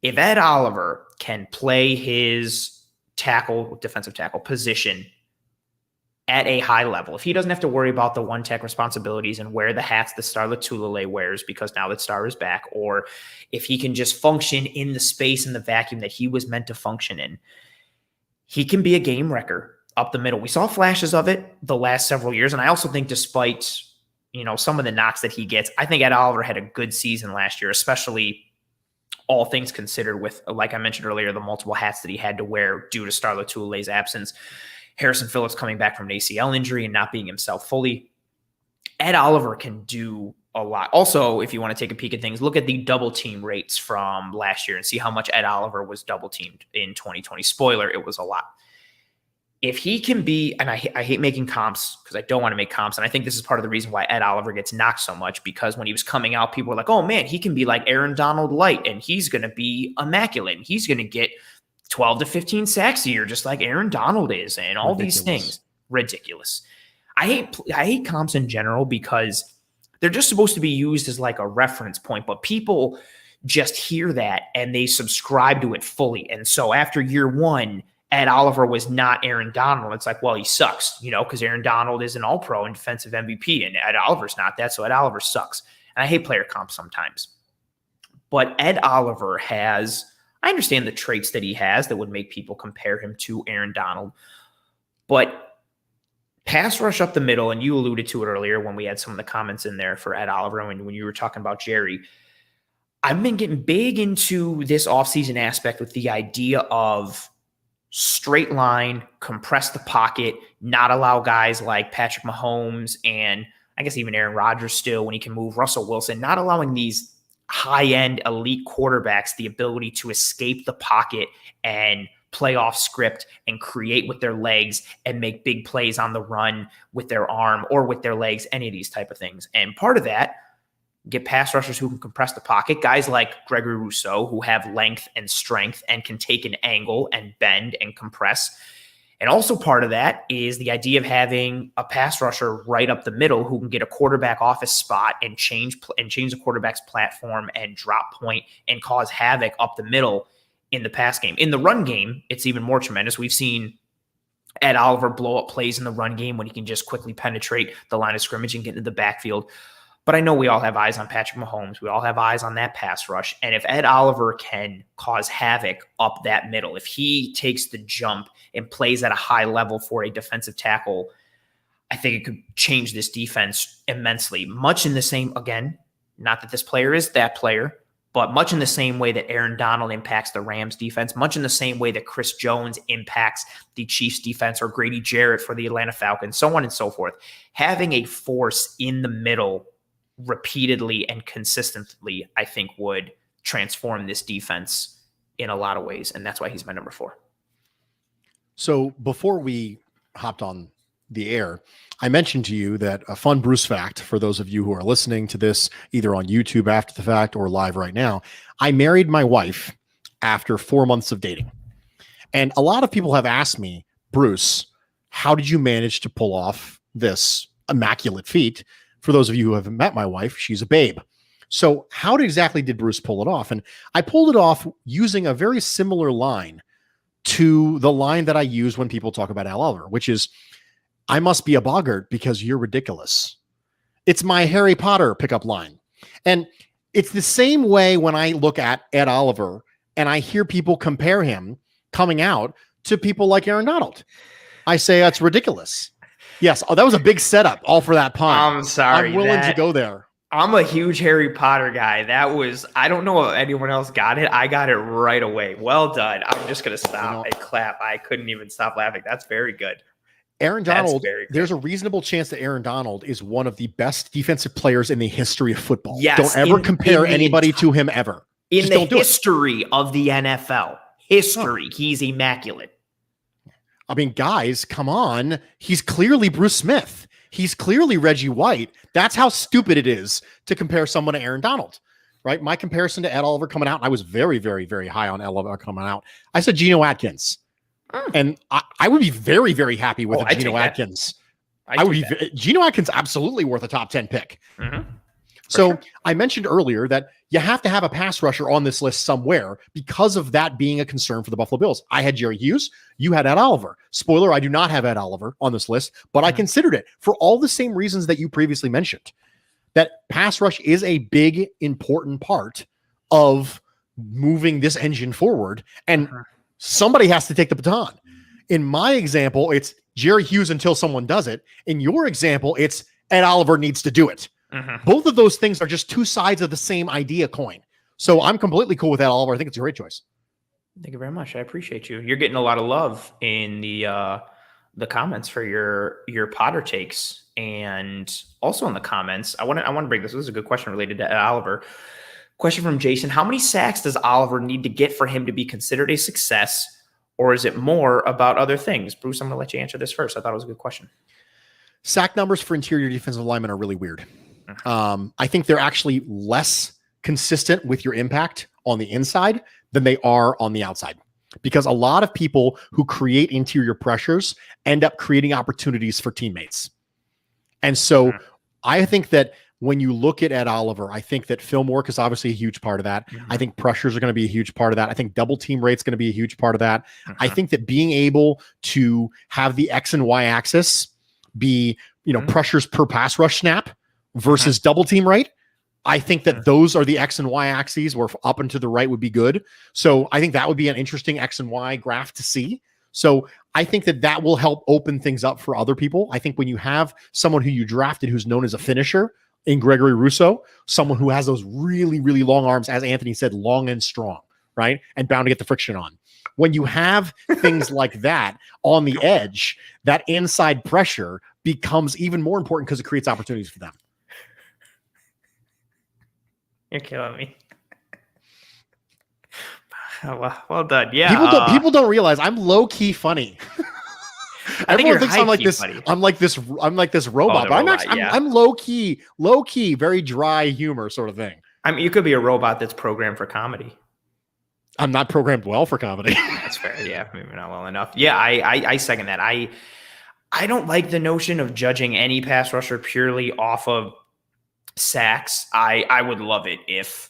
If Ed Oliver can play his defensive tackle position at a high level, if he doesn't have to worry about the one-tech responsibilities and wear the hats that Star Lotulelei wears because now that Star is back, or if he can just function in the space and the vacuum that he was meant to function in, he can be a game wrecker up the middle. We saw flashes of it the last several years, and I also think despite some of the knocks that he gets, I think Ed Oliver had a good season last year, especially all things considered with, like I mentioned earlier, the multiple hats that he had to wear due to Star Lotulelei's absence. Harrison Phillips coming back from an ACL injury and not being himself fully. Ed Oliver can do a lot. Also, if you want to take a peek at things, look at the double team rates from last year and see how much Ed Oliver was double teamed in 2020. Spoiler, it was a lot. If he can be, and I hate making comps because I don't want to make comps, and I think this is part of the reason why Ed Oliver gets knocked so much, because when he was coming out, people were like, oh man, he can be like Aaron Donald light, and he's going to be immaculate, and he's going to get 12 to 15 sacks a year, just like Aaron Donald is, and all these things. Ridiculous. I hate comps in general because they're just supposed to be used as like a reference point, but people just hear that and they subscribe to it fully. And so after year 1, Ed Oliver was not Aaron Donald. It's like, well, he sucks, because Aaron Donald is an all-pro and defensive MVP, and Ed Oliver's not that, so Ed Oliver sucks. And I hate player comps sometimes. But Ed Oliver has, I understand the traits that he has that would make people compare him to Aaron Donald, but pass rush up the middle, and you alluded to it earlier when we had some of the comments in there for Ed Oliver and when you were talking about Jerry. I've been getting big into this offseason aspect with the idea of straight line, compress the pocket, not allow guys like Patrick Mahomes and I guess even Aaron Rodgers still, when he can move, Russell Wilson, not allowing these high-end elite quarterbacks the ability to escape the pocket and play off script and create with their legs and make big plays on the run with their arm or with their legs, any of these type of things. And part of that, get pass rushers who can compress the pocket, guys like Gregory Russo who have length and strength and can take an angle and bend and compress. And also part of that is the idea of having a pass rusher right up the middle who can get a quarterback off his spot and change the quarterback's platform and drop point and cause havoc up the middle in the pass game. In the run game, it's even more tremendous. We've seen Ed Oliver blow up plays in the run game when he can just quickly penetrate the line of scrimmage and get into the backfield. But I know we all have eyes on Patrick Mahomes. We all have eyes on that pass rush. And if Ed Oliver can cause havoc up that middle, if he takes the jump and plays at a high level for a defensive tackle, I think it could change this defense immensely. Much in the same, again, not that this player is that player, but much in the same way that Aaron Donald impacts the Rams defense, much in the same way that Chris Jones impacts the Chiefs defense or Grady Jarrett for the Atlanta Falcons, so on and so forth. Having a force in the middle repeatedly and consistently, I think, would transform this defense in a lot of ways. And that's why he's my number 4. So before we hopped on the air, I mentioned to you that a fun Bruce fact for those of you who are listening to this either on YouTube after the fact or live right now, I married my wife after 4 months of dating. And a lot of people have asked me, Bruce, how did you manage to pull off this immaculate feat? For those of you who haven't met my wife, she's a babe. So how exactly did Bruce pull it off? And I pulled it off using a very similar line to the line that I use when people talk about Ed Oliver, which is, I must be a boggart because you're ridiculous. It's my Harry Potter pickup line. And it's the same way when I look at Ed Oliver and I hear people compare him coming out to people like Aaron Donald. I say, that's ridiculous. Yes. Oh, that was a big setup all for that pun. I'm sorry. I'm willing to go there. I'm a huge Harry Potter guy. I don't know if anyone else got it. I got it right away. Well done. I'm just going to stop and clap. I couldn't even stop laughing. That's very good. Aaron Donald, there's a reasonable chance that Aaron Donald is one of the best defensive players in the history of football. Yes, don't ever compare anybody to him ever. In the history of the NFL. He's immaculate. I mean, guys, come on. He's clearly Bruce Smith. He's clearly Reggie White. That's how stupid it is to compare someone to Aaron Donald, right? My comparison to Ed Oliver coming out, I was very, very, very high on Ed Oliver coming out. I said Geno Atkins. And I would be very, very happy with Geno Atkins. Geno Atkins absolutely worth a top 10 pick. Mm-hmm. So I mentioned earlier that you have to have a pass rusher on this list somewhere because of that being a concern for the Buffalo Bills. I had Jerry Hughes. You had Ed Oliver. Spoiler, I do not have Ed Oliver on this list, but I considered it for all the same reasons that you previously mentioned. That pass rush is a big, important part of moving this engine forward. And somebody has to take the baton. In my example, it's Jerry Hughes until someone does it. In your example, it's Ed Oliver needs to do it. Both of those things are just two sides of the same idea coin. So I'm completely cool with Ed Oliver. I think it's a great choice. Thank you very much. I appreciate you. You're getting a lot of love in the comments for your Potter takes, and also in the comments. I want to break this. This is a good question related to Ed Oliver. Question from Jason: how many sacks does Oliver need to get for him to be considered a success, or is it more about other things? Bruce, I'm going to let you answer this first. I thought it was a good question. Sack numbers for interior defensive linemen are really weird. I think they're actually less consistent with your impact on the inside than they are on the outside, because a lot of people who create interior pressures end up creating opportunities for teammates. And so I think that when you look at Ed Oliver, I think that film work is obviously a huge part of that. I think pressures are going to be a huge part of that. I think double team rate's going to be a huge part of that. I think that being able to have the X and Y axis be, pressures per pass rush snap versus double team rate. I think that those are the X and Y axes, where up and to the right would be good. So I think that would be an interesting X and Y graph to see. So I think that will help open things up for other people. I think when you have someone who you drafted who's known as a finisher in Gregory Russo, someone who has those really, really long arms, as Anthony said, long and strong, right? And bound to get the friction on. When you have things like that on the edge, that inside pressure becomes even more important because it creates opportunities for them. You're killing me. Well done. Yeah. People don't realize I'm low key funny. Everyone thinks I'm like this. Funny. I'm like this robot. But I'm low key, very dry humor sort of thing. I mean, you could be a robot that's programmed for comedy. I'm not programmed well for comedy. That's fair. Yeah, maybe not well enough. Yeah, I second that. I don't like the notion of judging any pass rusher purely off of sacks. I would love it if,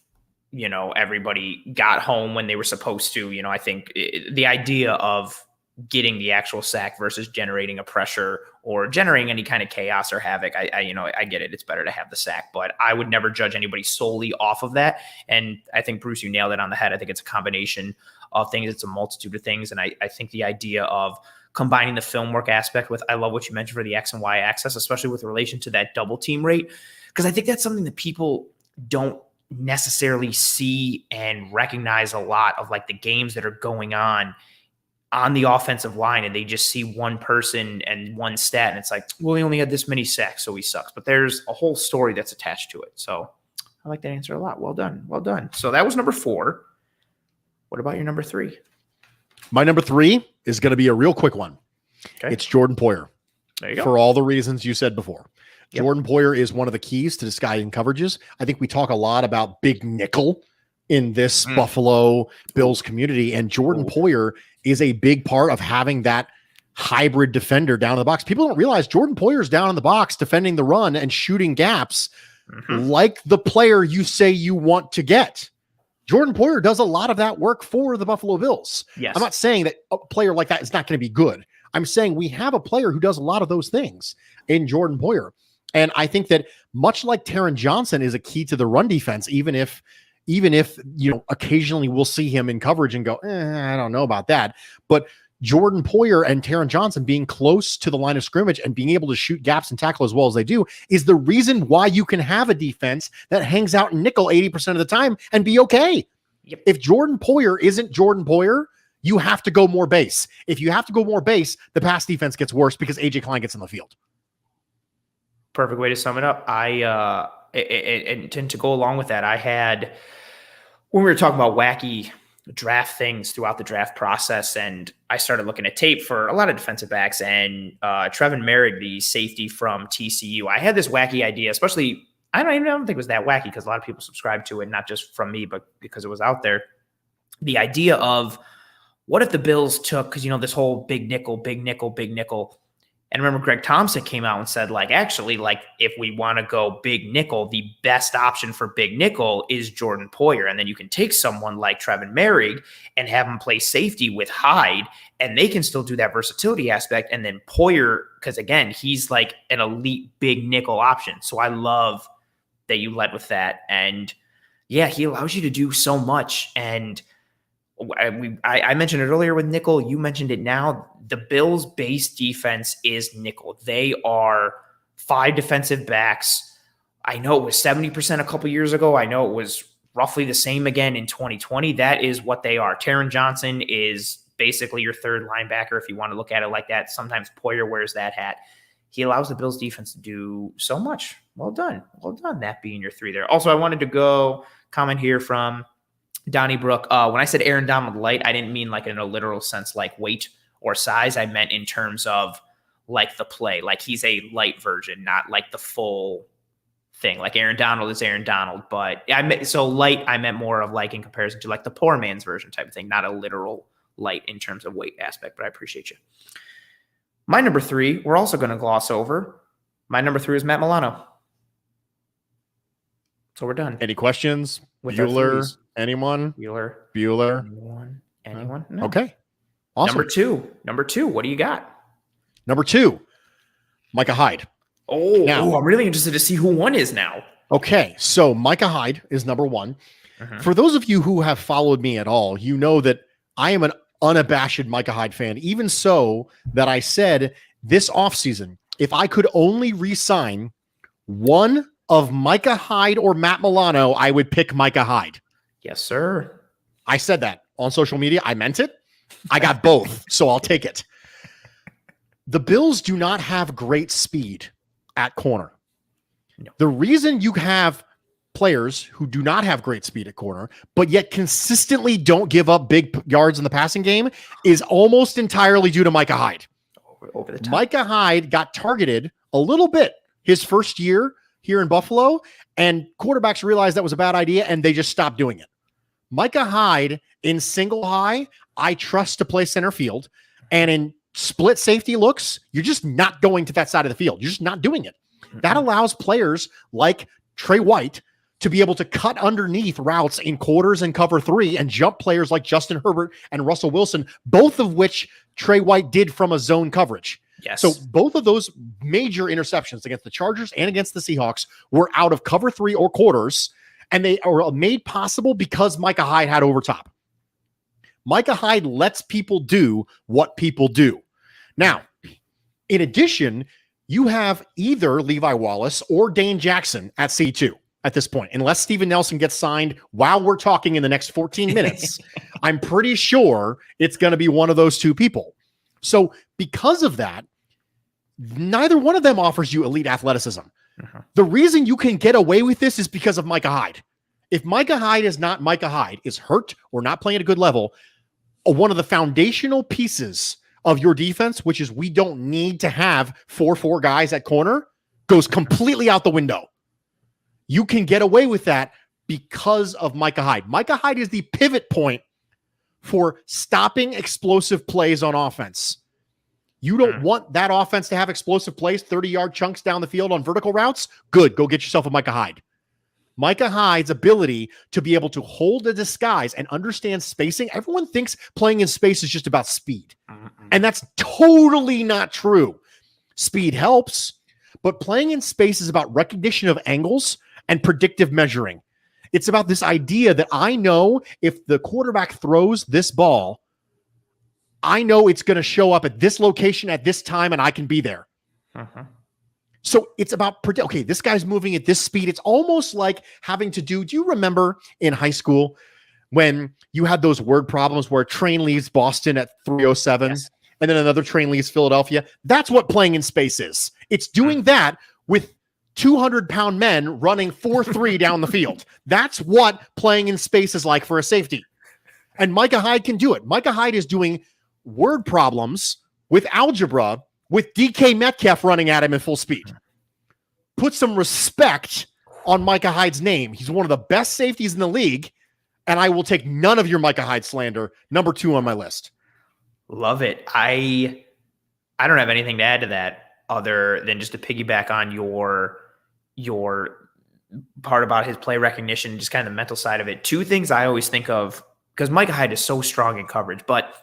everybody got home when they were supposed to. I think the idea of getting the actual sack versus generating a pressure or generating any kind of chaos or havoc, I get it. It's better to have the sack, but I would never judge anybody solely off of that. And I think, Bruce, you nailed it on the head. I think it's a combination of things. It's a multitude of things. And I think the idea of combining the film work aspect with, I love what you mentioned for the X and Y axis, especially with relation to that double team rate, because I think that's something that people don't necessarily see and recognize a lot of, like the games that are going on the offensive line, and they just see one person and one stat, and it's like, well, he only had this many sacks, so he sucks. But there's a whole story that's attached to it. So I like that answer a lot. Well done. Well done. So that was number 4. What about your number 3? My number 3 is going to be a real quick one. Okay. It's Jordan Poyer. There you go. For all the reasons you said before. Yep. Jordan Poyer is one of the keys to disguising coverages. I think we talk a lot about big nickel in this Buffalo Bills community, and Jordan Poyer is a big part of having that hybrid defender down in the box. People don't realize Jordan Poyer's down in the box defending the run and shooting gaps like the player you say you want to get. Jordan Poyer does a lot of that work for the Buffalo Bills. Yes. I'm not saying that a player like that is not going to be good. I'm saying we have a player who does a lot of those things in Jordan Poyer. And I think that much like Taryn Johnson is a key to the run defense, even if occasionally we'll see him in coverage and go, I don't know about that. But Jordan Poyer and Taryn Johnson being close to the line of scrimmage and being able to shoot gaps and tackle as well as they do is the reason why you can have a defense that hangs out in nickel 80% of the time and be okay. Yep. If Jordan Poyer isn't Jordan Poyer, you have to go more base. If you have to go more base, the pass defense gets worse because AJ Klein gets in the field. Perfect way to sum it up. And to go along with that, I had, when we were talking about wacky draft things throughout the draft process, and I started looking at tape for a lot of defensive backs, and Trevin Merrick, the safety from TCU, I had this wacky idea, especially, I don't think it was that wacky because a lot of people subscribed to it, not just from me, but because it was out there. The idea of, what if the Bills took, because, this whole big nickel, big nickel, big nickel. And remember, Greg Thompson came out and said, actually, if we want to go big nickel, the best option for big nickel is Jordan Poyer. And then you can take someone like Trevin Merrick and have him play safety with Hyde, and they can still do that versatility aspect. And then Poyer, because again, he's like an elite big nickel option. So I love that you led with that. And yeah, he allows you to do so much. And I mentioned it earlier with nickel. You mentioned it now. The Bills' base defense is nickel. They are 5 defensive backs. I know it was 70% a couple years ago. I know it was roughly the same again in 2020. That is what they are. Taryn Johnson is basically your third linebacker, if you want to look at it like that. Sometimes Poyer wears that hat. He allows the Bills' defense to do so much. Well done. Well done, that being your 3 there. Also, I wanted to go comment here from Donnie Brook. When I said Aaron Donald light, I didn't mean in a literal sense, weight or size. I meant in terms of the play, he's a light version, not the full thing. Aaron Donald is Aaron Donald, but light, I meant more of in comparison to the poor man's version type of thing, not a literal light in terms of weight aspect, but I appreciate you. My number 3, we're also going to gloss over. My number 3 is Matt Milano. So we're done. Any questions? With Bueller? Anyone? Bueller? Anyone? No. Okay. Awesome. Number two. What do you got? Number 2, Mica Hyde. Now, I'm really interested to see who 1 is now. Okay. So Mica Hyde is number 1. For those of you who have followed me at all, you know that I am an unabashed Mica Hyde fan, even so that I said this offseason, if I could only re-sign one of Mica Hyde or Matt Milano, I would pick Mica Hyde. Yes, sir. I said that on social media. I meant it. I got both, so I'll take it. The Bills do not have great speed at corner. No. The reason you have players who do not have great speed at corner, but yet consistently don't give up big yards in the passing game is almost entirely due to Mica Hyde. Over the top. Mica Hyde got targeted a little bit his first year here in Buffalo, and quarterbacks realized that was a bad idea, and they just stopped doing it. Micah Hyde in single high, I trust to play center field. And in split safety looks, you're just not going to that side of the field. You're just not doing it. That allows players like Trey White to be able to cut underneath routes in quarters and cover 3 and jump players like Justin Herbert and Russell Wilson, both of which Trey White did from a zone coverage. Yes. So both of those major interceptions against the Chargers and against the Seahawks were out of cover 3 or quarters, and they are made possible because Micah Hyde had overtop. Micah Hyde lets people do what people do. Now, in addition, you have either Levi Wallace or Dane Jackson at C2 at this point, unless Steven Nelson gets signed while we're talking in the next 14 minutes. I'm pretty sure it's going to be one of those two people. So because of that, neither one of them offers you elite athleticism. The reason you can get away with this is because of Micah Hyde. If Micah Hyde is not Micah Hyde, is hurt or not playing at a good level, one of the foundational pieces of your defense, which is we don't need to have 4-4 guys at corner, goes completely out the window. You can get away with that because of Micah Hyde. Micah Hyde is the pivot point for stopping explosive plays on offense. You don't want that offense to have explosive plays, 30-yard chunks down the field on vertical routes? Good. Go get yourself a Micah Hyde. Micah Hyde's ability to be able to hold a disguise and understand spacing. Everyone thinks playing in space is just about speed. And that's totally not true. Speed helps, but playing in space is about recognition of angles and predictive measuring. It's about this idea that I know if the quarterback throws this ball, I know it's going to show up at this location at this time and I can be there. So it's about, okay, this guy's moving at this speed. It's almost like having to do you remember in high school when you had those word problems where a train leaves Boston at 3:07 and then another train leaves Philadelphia? That's what playing in space is. It's doing that with 200-pound men running 4-3 down the field. That's what playing in space is like for a safety. And Micah Hyde can do it. Micah Hyde is doing word problems with algebra with DK Metcalf running at him in full speed. Put some respect on Micah Hyde's name. He's one of the best safeties in the league, and I will take none of your Micah Hyde slander. Number 2 on my list. Love it. I don't have anything to add to that other than just to piggyback on your part about his play recognition, just kind of the mental side of it. 2 things I always think of, because Micah Hyde is so strong in coverage, but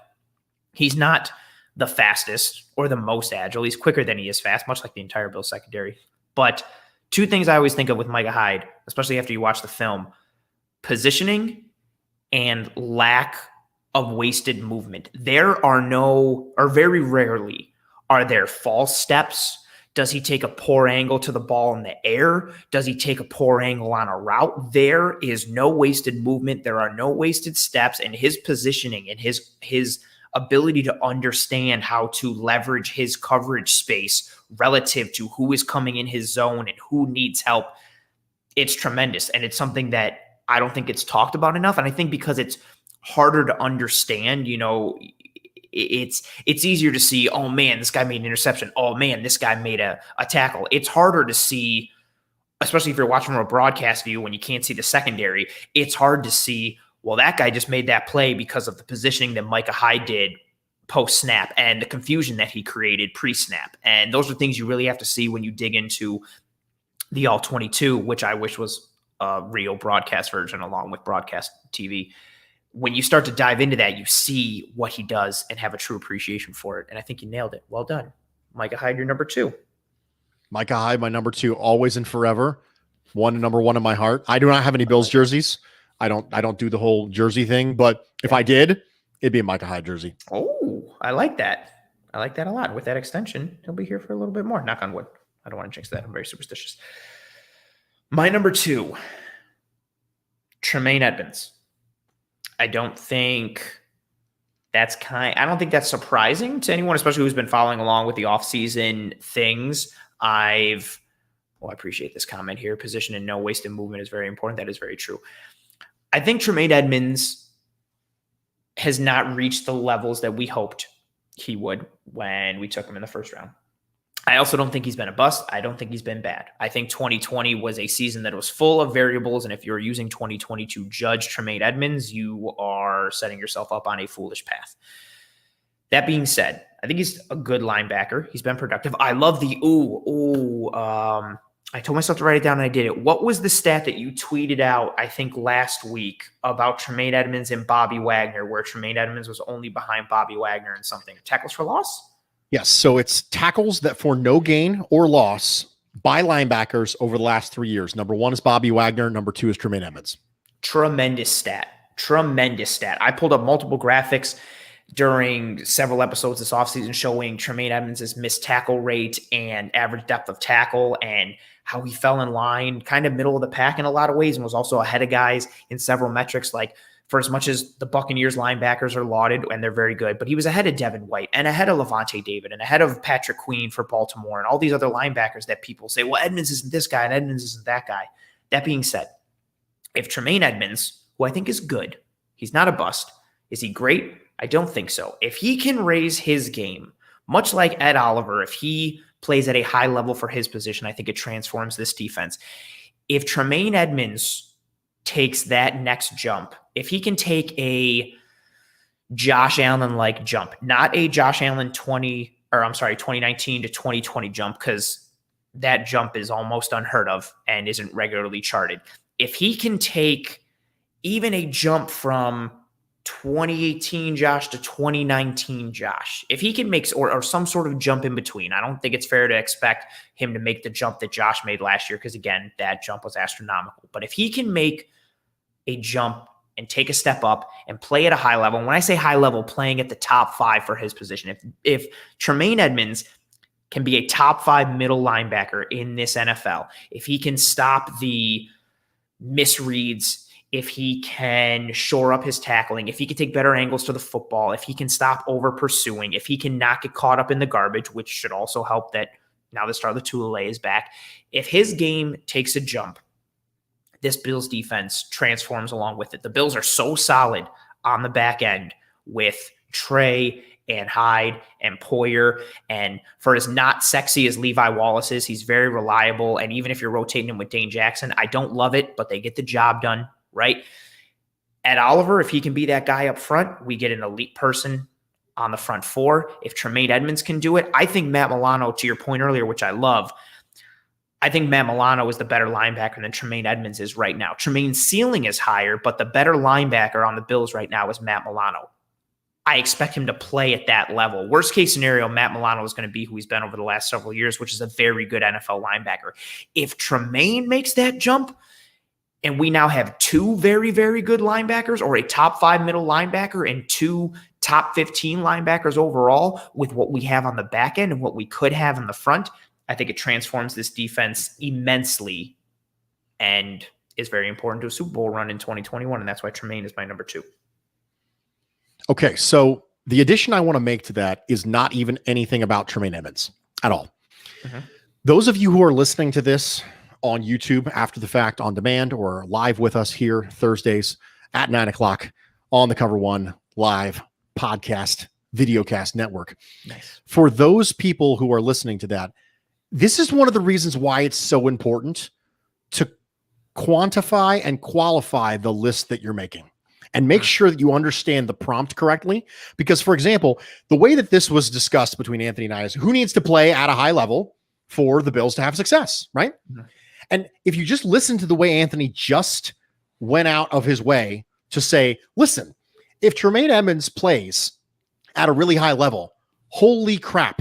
he's not the fastest or the most agile. He's quicker than he is fast, much like the entire Bills secondary. But 2 things I always think of with Micah Hyde, especially after you watch the film: positioning and lack of wasted movement. There are very rarely are there false steps. Does he take a poor angle to the ball in the air? Does he take a poor angle on a route? There is no wasted movement. There are no wasted steps, and his positioning and his ability to understand how to leverage his coverage space relative to who is coming in his zone and who needs help. It's tremendous. And it's something that I don't think it's talked about enough. And I think because it's harder to understand, it's easier to see, oh man, this guy made an interception. Oh man, this guy made a tackle. It's harder to see, especially if you're watching from a broadcast view when you can't see the secondary. It's hard to see, well, that guy just made that play because of the positioning that Micah Hyde did post-snap and the confusion that he created pre-snap. And those are things you really have to see when you dig into the All-22, which I wish was a real broadcast version along with broadcast TV. When you start to dive into that, you see what he does and have a true appreciation for it. And I think you nailed it. Well done. Micah Hyde, your number 2. Micah Hyde, my number 2, always and forever. Number 1 in my heart. I do not have any Bills jerseys. I don't do the whole jersey thing, but if I did, it'd be a Micah Hyde jersey. Oh, I like that. I like that a lot. With that extension, he'll be here for a little bit more. Knock on wood. I don't want to jinx that. I'm very superstitious. My number 2, Tremaine Edmonds. I don't think that's surprising to anyone, especially who's been following along with the offseason things. I appreciate this comment here. Position and no wasted movement is very important. That is very true. I think Tremaine Edmonds has not reached the levels that we hoped he would when we took him in the first round. I also don't think he's been a bust. I don't think he's been bad. I think 2020 was a season that was full of variables, and if you're using 2020 to judge Tremaine Edmonds, you are setting yourself up on a foolish path. That being said, I think he's a good linebacker. He's been productive. I love the I told myself to write it down and I did it. What was the stat that you tweeted out, I think, last week about Tremaine Edmonds and Bobby Wagner, where Tremaine Edmonds was only behind Bobby Wagner in something? Tackles for loss? Yes. So it's tackles that for no gain or loss by linebackers over the last 3 years. Number one is Bobby Wagner. Number two is Tremaine Edmonds. Tremendous stat. Tremendous stat. I pulled up multiple graphics during several episodes this offseason showing Tremaine Edmonds' missed tackle rate and average depth of tackle and how he fell in line, kind of middle of the pack in a lot of ways, and was also ahead of guys in several metrics. Like, for as much as the Buccaneers linebackers are lauded and they're very good, but he was ahead of Devin White and ahead of Levante David and ahead of Patrick Queen for Baltimore and all these other linebackers that people say, well, Edmonds isn't this guy and Edmonds isn't that guy. That being said, if Tremaine Edmonds, who I think is good, he's not a bust. Is he great? I don't think so. If he can raise his game, much like Ed Oliver, if he plays at a high level for his position, I think it transforms this defense. If Tremaine Edmonds takes that next jump, if he can take a Josh Allen-like jump, not a Josh Allen 2019 to 2020 jump, because that jump is almost unheard of and isn't regularly charted. If he can take even a jump from 2018 Josh to 2019 Josh, if he can make or some sort of jump in between, I don't think it's fair to expect him to make the jump that Josh made last year, because again, that jump was astronomical. But if he can make a jump and take a step up and play at a high level, and when I say high level, playing at the top 5 for his position, if Tremaine Edmonds can be a top 5 middle linebacker in this NFL, if he can stop the misreads, if he can shore up his tackling, if he can take better angles to the football, if he can stop over pursuing, if he can not get caught up in the garbage, which should also help that now the star of the Tulane is back. If his game takes a jump, this Bills defense transforms along with it. The Bills are so solid on the back end with Trey and Hyde and Poyer. And for as not sexy as Levi Wallace is, he's very reliable. And even if you're rotating him with Dane Jackson, I don't love it, but they get the job done. Right? At Oliver, if he can be that guy up front, we get an elite person on the front 4. If Tremaine Edmonds can do it, I think Matt Milano, to your point earlier, which I love, I think Matt Milano is the better linebacker than Tremaine Edmonds is right now. Tremaine's ceiling is higher, but the better linebacker on the Bills right now is Matt Milano. I expect him to play at that level. Worst case scenario, Matt Milano is going to be who he's been over the last several years, which is a very good NFL linebacker. If Tremaine makes that jump, and we now have 2 very, very good linebackers, or a top 5 middle linebacker and 2 top 15 linebackers overall, with what we have on the back end and what we could have in the front, I think it transforms this defense immensely and is very important to a Super Bowl run in 2021. And that's why Tremaine is my number 2. Okay. So the addition I want to make to that is not even anything about Tremaine Evans at all. Mm-hmm. Those of you who are listening to this on YouTube after the fact on demand, or live with us here Thursdays at 9:00 on the Cover One live podcast videocast network. Nice. For those people who are listening to that, this is one of the reasons why it's so important to quantify and qualify the list that you're making and make sure that you understand the prompt correctly. Because, for example, the way that this was discussed between Anthony and I is who needs to play at a high level for the Bills to have success, right? Mm-hmm. And if you just listen to the way Anthony just went out of his way to say, listen, if Tremaine Edmonds plays at a really high level, holy crap,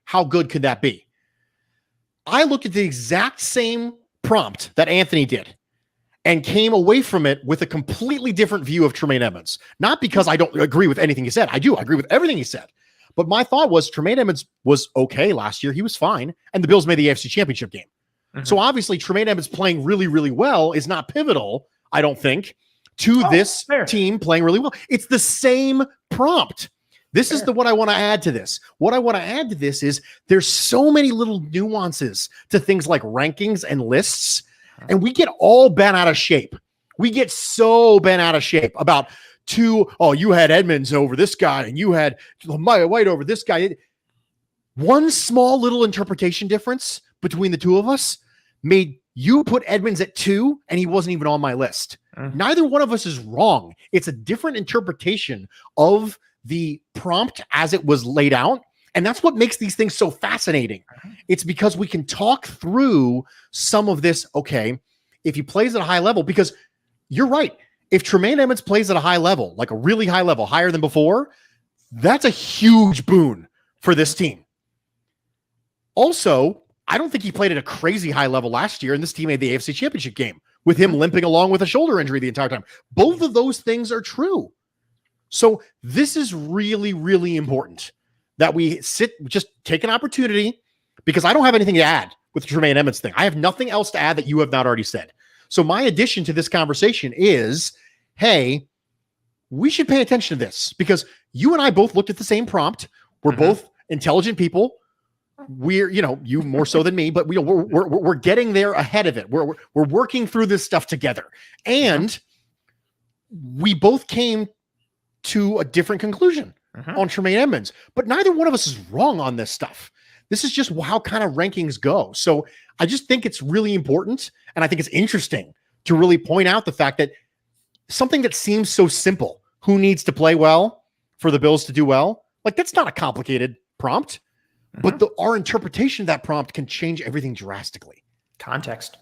how good could that be? I looked at the exact same prompt that Anthony did and came away from it with a completely different view of Tremaine Edmonds. Not because I don't agree with anything he said. I do. I agree with everything he said. But my thought was Tremaine Edmonds was okay last year. He was fine. And the Bills made the AFC Championship game. Mm-hmm. So obviously Tremaine Edmonds playing really, really well is not pivotal, I don't think, to this team playing really well. It's the same prompt. This is what I want to add to this. What I want to add to this is there's so many little nuances to things like rankings and lists, and we get all bent out of shape. We get so bent out of shape about you had Edmonds over this guy and you had Micah Hyde over this guy. One small little interpretation difference between the two of us made you put Edmonds at 2, and he wasn't even on my list. Neither one of us is wrong. It's a different interpretation of the prompt as it was laid out. And that's what makes these things so fascinating. It's because we can talk through some of this. Okay, if he plays at a high level, because you're right. If Tremaine Edmonds plays at a high level, like a really high level, higher than before, that's a huge boon for this team. Also, I don't think he played at a crazy high level last year, and this team made the AFC Championship game with him limping along with a shoulder injury the entire time. Both of those things are true. So this is really, really important that we just take an opportunity, because I don't have anything to add with the Tremaine Edmonds thing. I have nothing else to add that you have not already said. So my addition to this conversation is, hey, we should pay attention to this, because you and I both looked at the same prompt. We're both intelligent people. We're, you more so than me, but we're getting there ahead of it. We're working through this stuff together, and we both came to a different conclusion on Tremaine Edmonds, but neither one of us is wrong on this stuff. This is just how kind of rankings go. So I just think it's really important, and I think it's interesting to really point out the fact that something that seems so simple, who needs to play well for the Bills to do well, like that's not a complicated prompt. But our interpretation of that prompt can change everything drastically. Context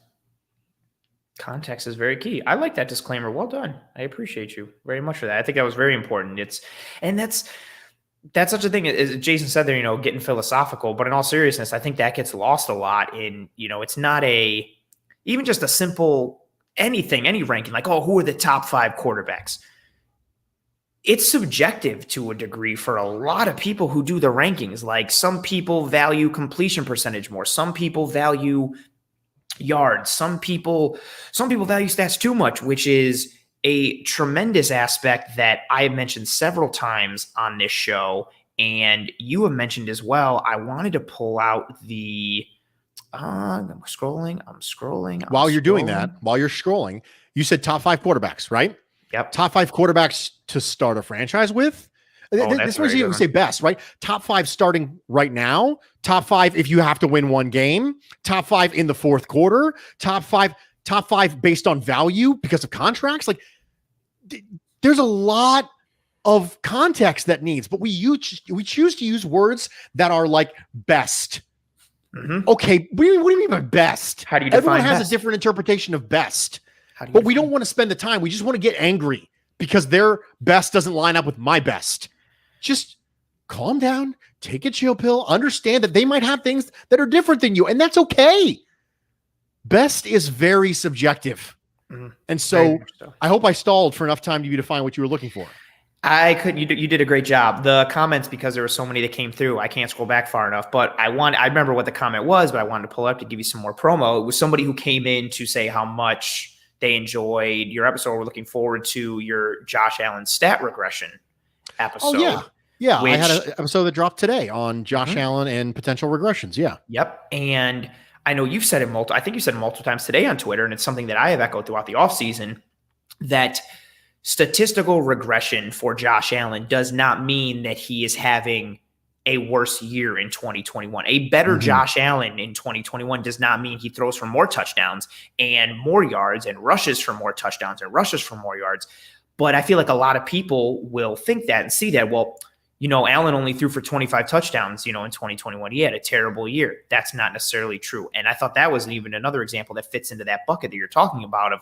is very key. I like that disclaimer. Well done. I appreciate you very much for that. I think that was very important. That's such a thing, as Jason said there, getting philosophical, but in all seriousness, I think that gets lost a lot in, it's not even just a simple any ranking, like, oh, who are the top 5 quarterbacks? It's subjective to a degree for a lot of people who do the rankings. Like, some people value completion percentage more. Some people value yards. Some people value stats too much, which is a tremendous aspect that I have mentioned several times on this show. And you have mentioned as well. I wanted to pull out the, I'm scrolling. While you're doing that, while you're scrolling, you said top 5 quarterbacks, right? Yep. Top 5 quarterbacks to start a franchise with. This was you say best, right? Top 5 starting right now. Top 5 if you have to win one game. Top 5 in the fourth quarter. Top 5 based on value because of contracts. Like, there's a lot of context that needs, but we choose to use words that are like best. Okay, what do you mean by best? How do you define Everyone has best? A different interpretation of best. But we don't want to spend the time. We just want to get angry because their best doesn't line up with my best. Just calm down, take a chill pill, understand that they might have things that are different than you, and that's okay. Best is very subjective. And so I hope I stalled for enough time for you to find what you were looking for. I couldn't. You did a great job. The comments, because there were so many that came through, I can't scroll back far enough. But I remember what the comment was, but I wanted to pull it up to give you some more promo. It was somebody who came in to say how much they enjoyed your episode. We're looking forward to your Josh Allen stat regression episode. Oh, yeah. I had an episode that dropped today on Josh Allen and potential regressions. Yeah. Yep. And I know you've said it I think you said it multiple times today on Twitter, and it's something that I have echoed throughout the offseason, that statistical regression for Josh Allen does not mean that he is having a worse year in 2021. A better Josh Allen in 2021 does not mean he throws for more touchdowns and more yards and rushes for more touchdowns and rushes for more yards. But I feel like a lot of people will think that and see that, well, Allen only threw for 25 touchdowns, in 2021. He had a terrible year. That's not necessarily true. And I thought that was even another example that fits into that bucket that you're talking about of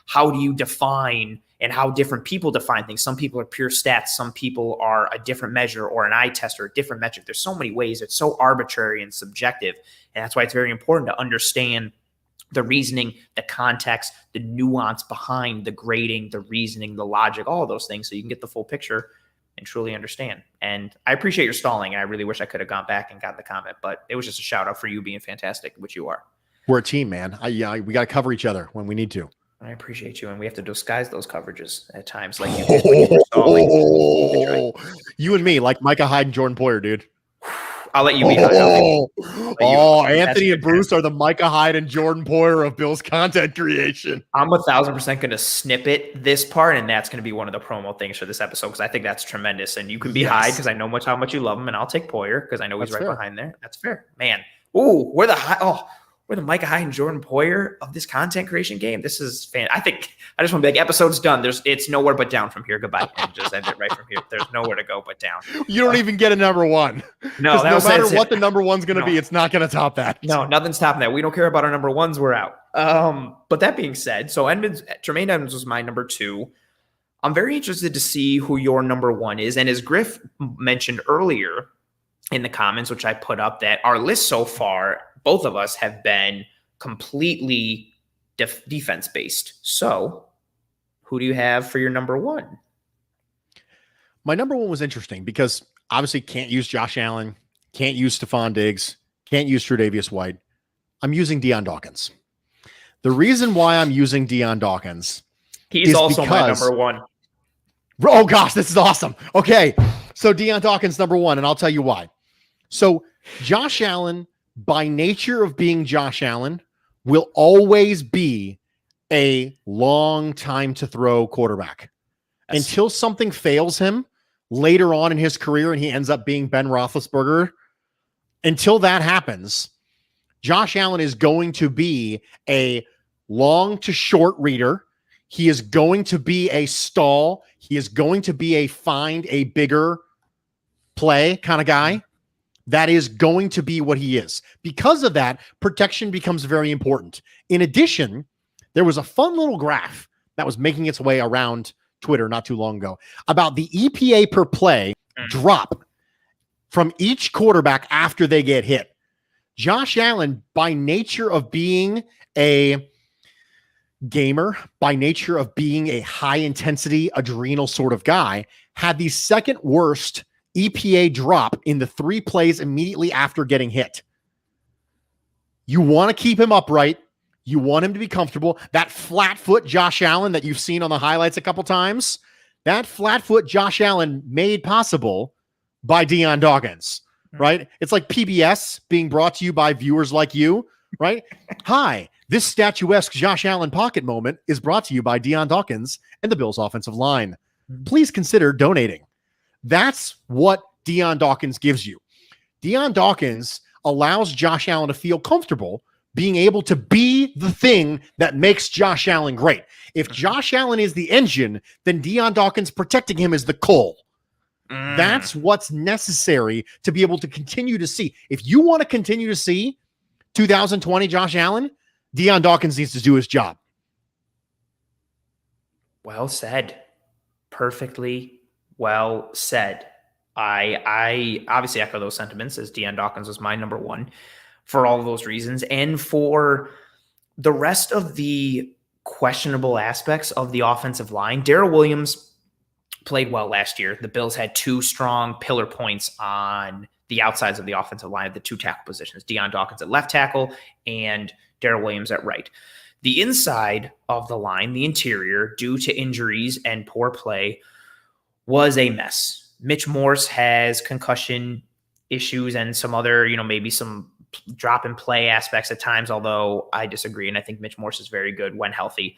how do you define and how different people define things. Some people are pure stats. Some people are a different measure or an eye test or a different metric. There's so many ways. It's so arbitrary and subjective. And that's why it's very important to understand the reasoning, the context, the nuance behind the grading, the reasoning, the logic, all of those things, so you can get the full picture and truly understand. And I appreciate your stalling. I really wish I could have gone back and got the comment, but it was just a shout out for you being fantastic, which you are. We're a team, man. We got to cover each other when we need to. I appreciate you, and we have to disguise those coverages at times, like you did when you were stalling. You and me, like Micah Hyde and Jordan Poyer, dude. I'll let you be high. Anthony and Bruce are the Micah Hyde and Jordan Poyer of Bill's content creation. I'm 1,000% going to snippet this part, and that's going to be one of the promo things for this episode because I think that's tremendous. And you can be Hyde because I know how much you love him, and I'll take Poyer because I know he's right behind there. That's fair, man. Ooh, we're the Micah Hyde and Jordan Poyer of this content creation game. This is fan. I think I just want to be like, episode's done. It's nowhere but down from here. Goodbye. And just end it right from here. There's nowhere to go but down. You don't even get a number one. No, no matter what the number one's going to be, it's not going to top that. No, nothing's topping that. We don't care about our number ones. We're out. But that being said, so Tremaine Edmonds was my number 2. I'm very interested to see who your number 1 is. And as Griff mentioned earlier in the comments, which I put up, that our list so far, both of us have been completely defense-based. So who do you have for your number 1? My number 1 was interesting because obviously can't use Josh Allen, can't use Stephon Diggs, can't use Tre'Davious White. I'm using Dion Dawkins. The reason why I'm using Dion Dawkins is also my number 1. Oh, gosh, this is awesome. Okay, so Dion Dawkins, number 1, and I'll tell you why. So Josh Allen, by nature of being Josh Allen, will always be a long time to throw quarterback. Yes. Until something fails him later on in his career and he ends up being Ben Roethlisberger, until that happens, Josh Allen is going to be a long to short reader. He is going to be a stall. He is going to be a find a bigger play kind of guy. That is going to be what he is. Because of that, protection becomes very important. In addition, there was a fun little graph that was making its way around Twitter not too long ago about the EPA per play drop from each quarterback after they get hit. Josh Allen, by nature of being a gamer, by nature of being a high-intensity adrenal sort of guy, had the second worst EPA drop in the 3 plays immediately after getting hit. You want to keep him upright. You want him to be comfortable. That flat foot Josh Allen that you've seen on the highlights a couple times, that flat foot Josh Allen made possible by Dion Dawkins, right? It's like PBS being brought to you by viewers like you, right? Hi, this statuesque Josh Allen pocket moment is brought to you by Dion Dawkins and the Bills offensive line. Please consider donating. That's what Dion Dawkins gives you. Dion Dawkins allows Josh Allen to feel comfortable being able to be the thing that makes Josh Allen great. If Josh Allen is the engine, then Dion Dawkins protecting him is the coal. That's what's necessary to be able to continue to see. If you want to continue to see 2020 Josh Allen, Dion Dawkins needs to do his job. Well said. Perfectly well said. I obviously echo those sentiments, as Dion Dawkins was my number 1 for all of those reasons. And for the rest of the questionable aspects of the offensive line, Daryl Williams played well last year. The Bills had 2 strong pillar points on the outsides of the offensive line at the 2 tackle positions, Dion Dawkins at left tackle and Daryl Williams at right. The inside of the line, the interior, due to injuries and poor play, was a mess. Mitch Morse has concussion issues and some other, maybe some drop and play aspects at times, although I disagree. And I think Mitch Morse is very good when healthy.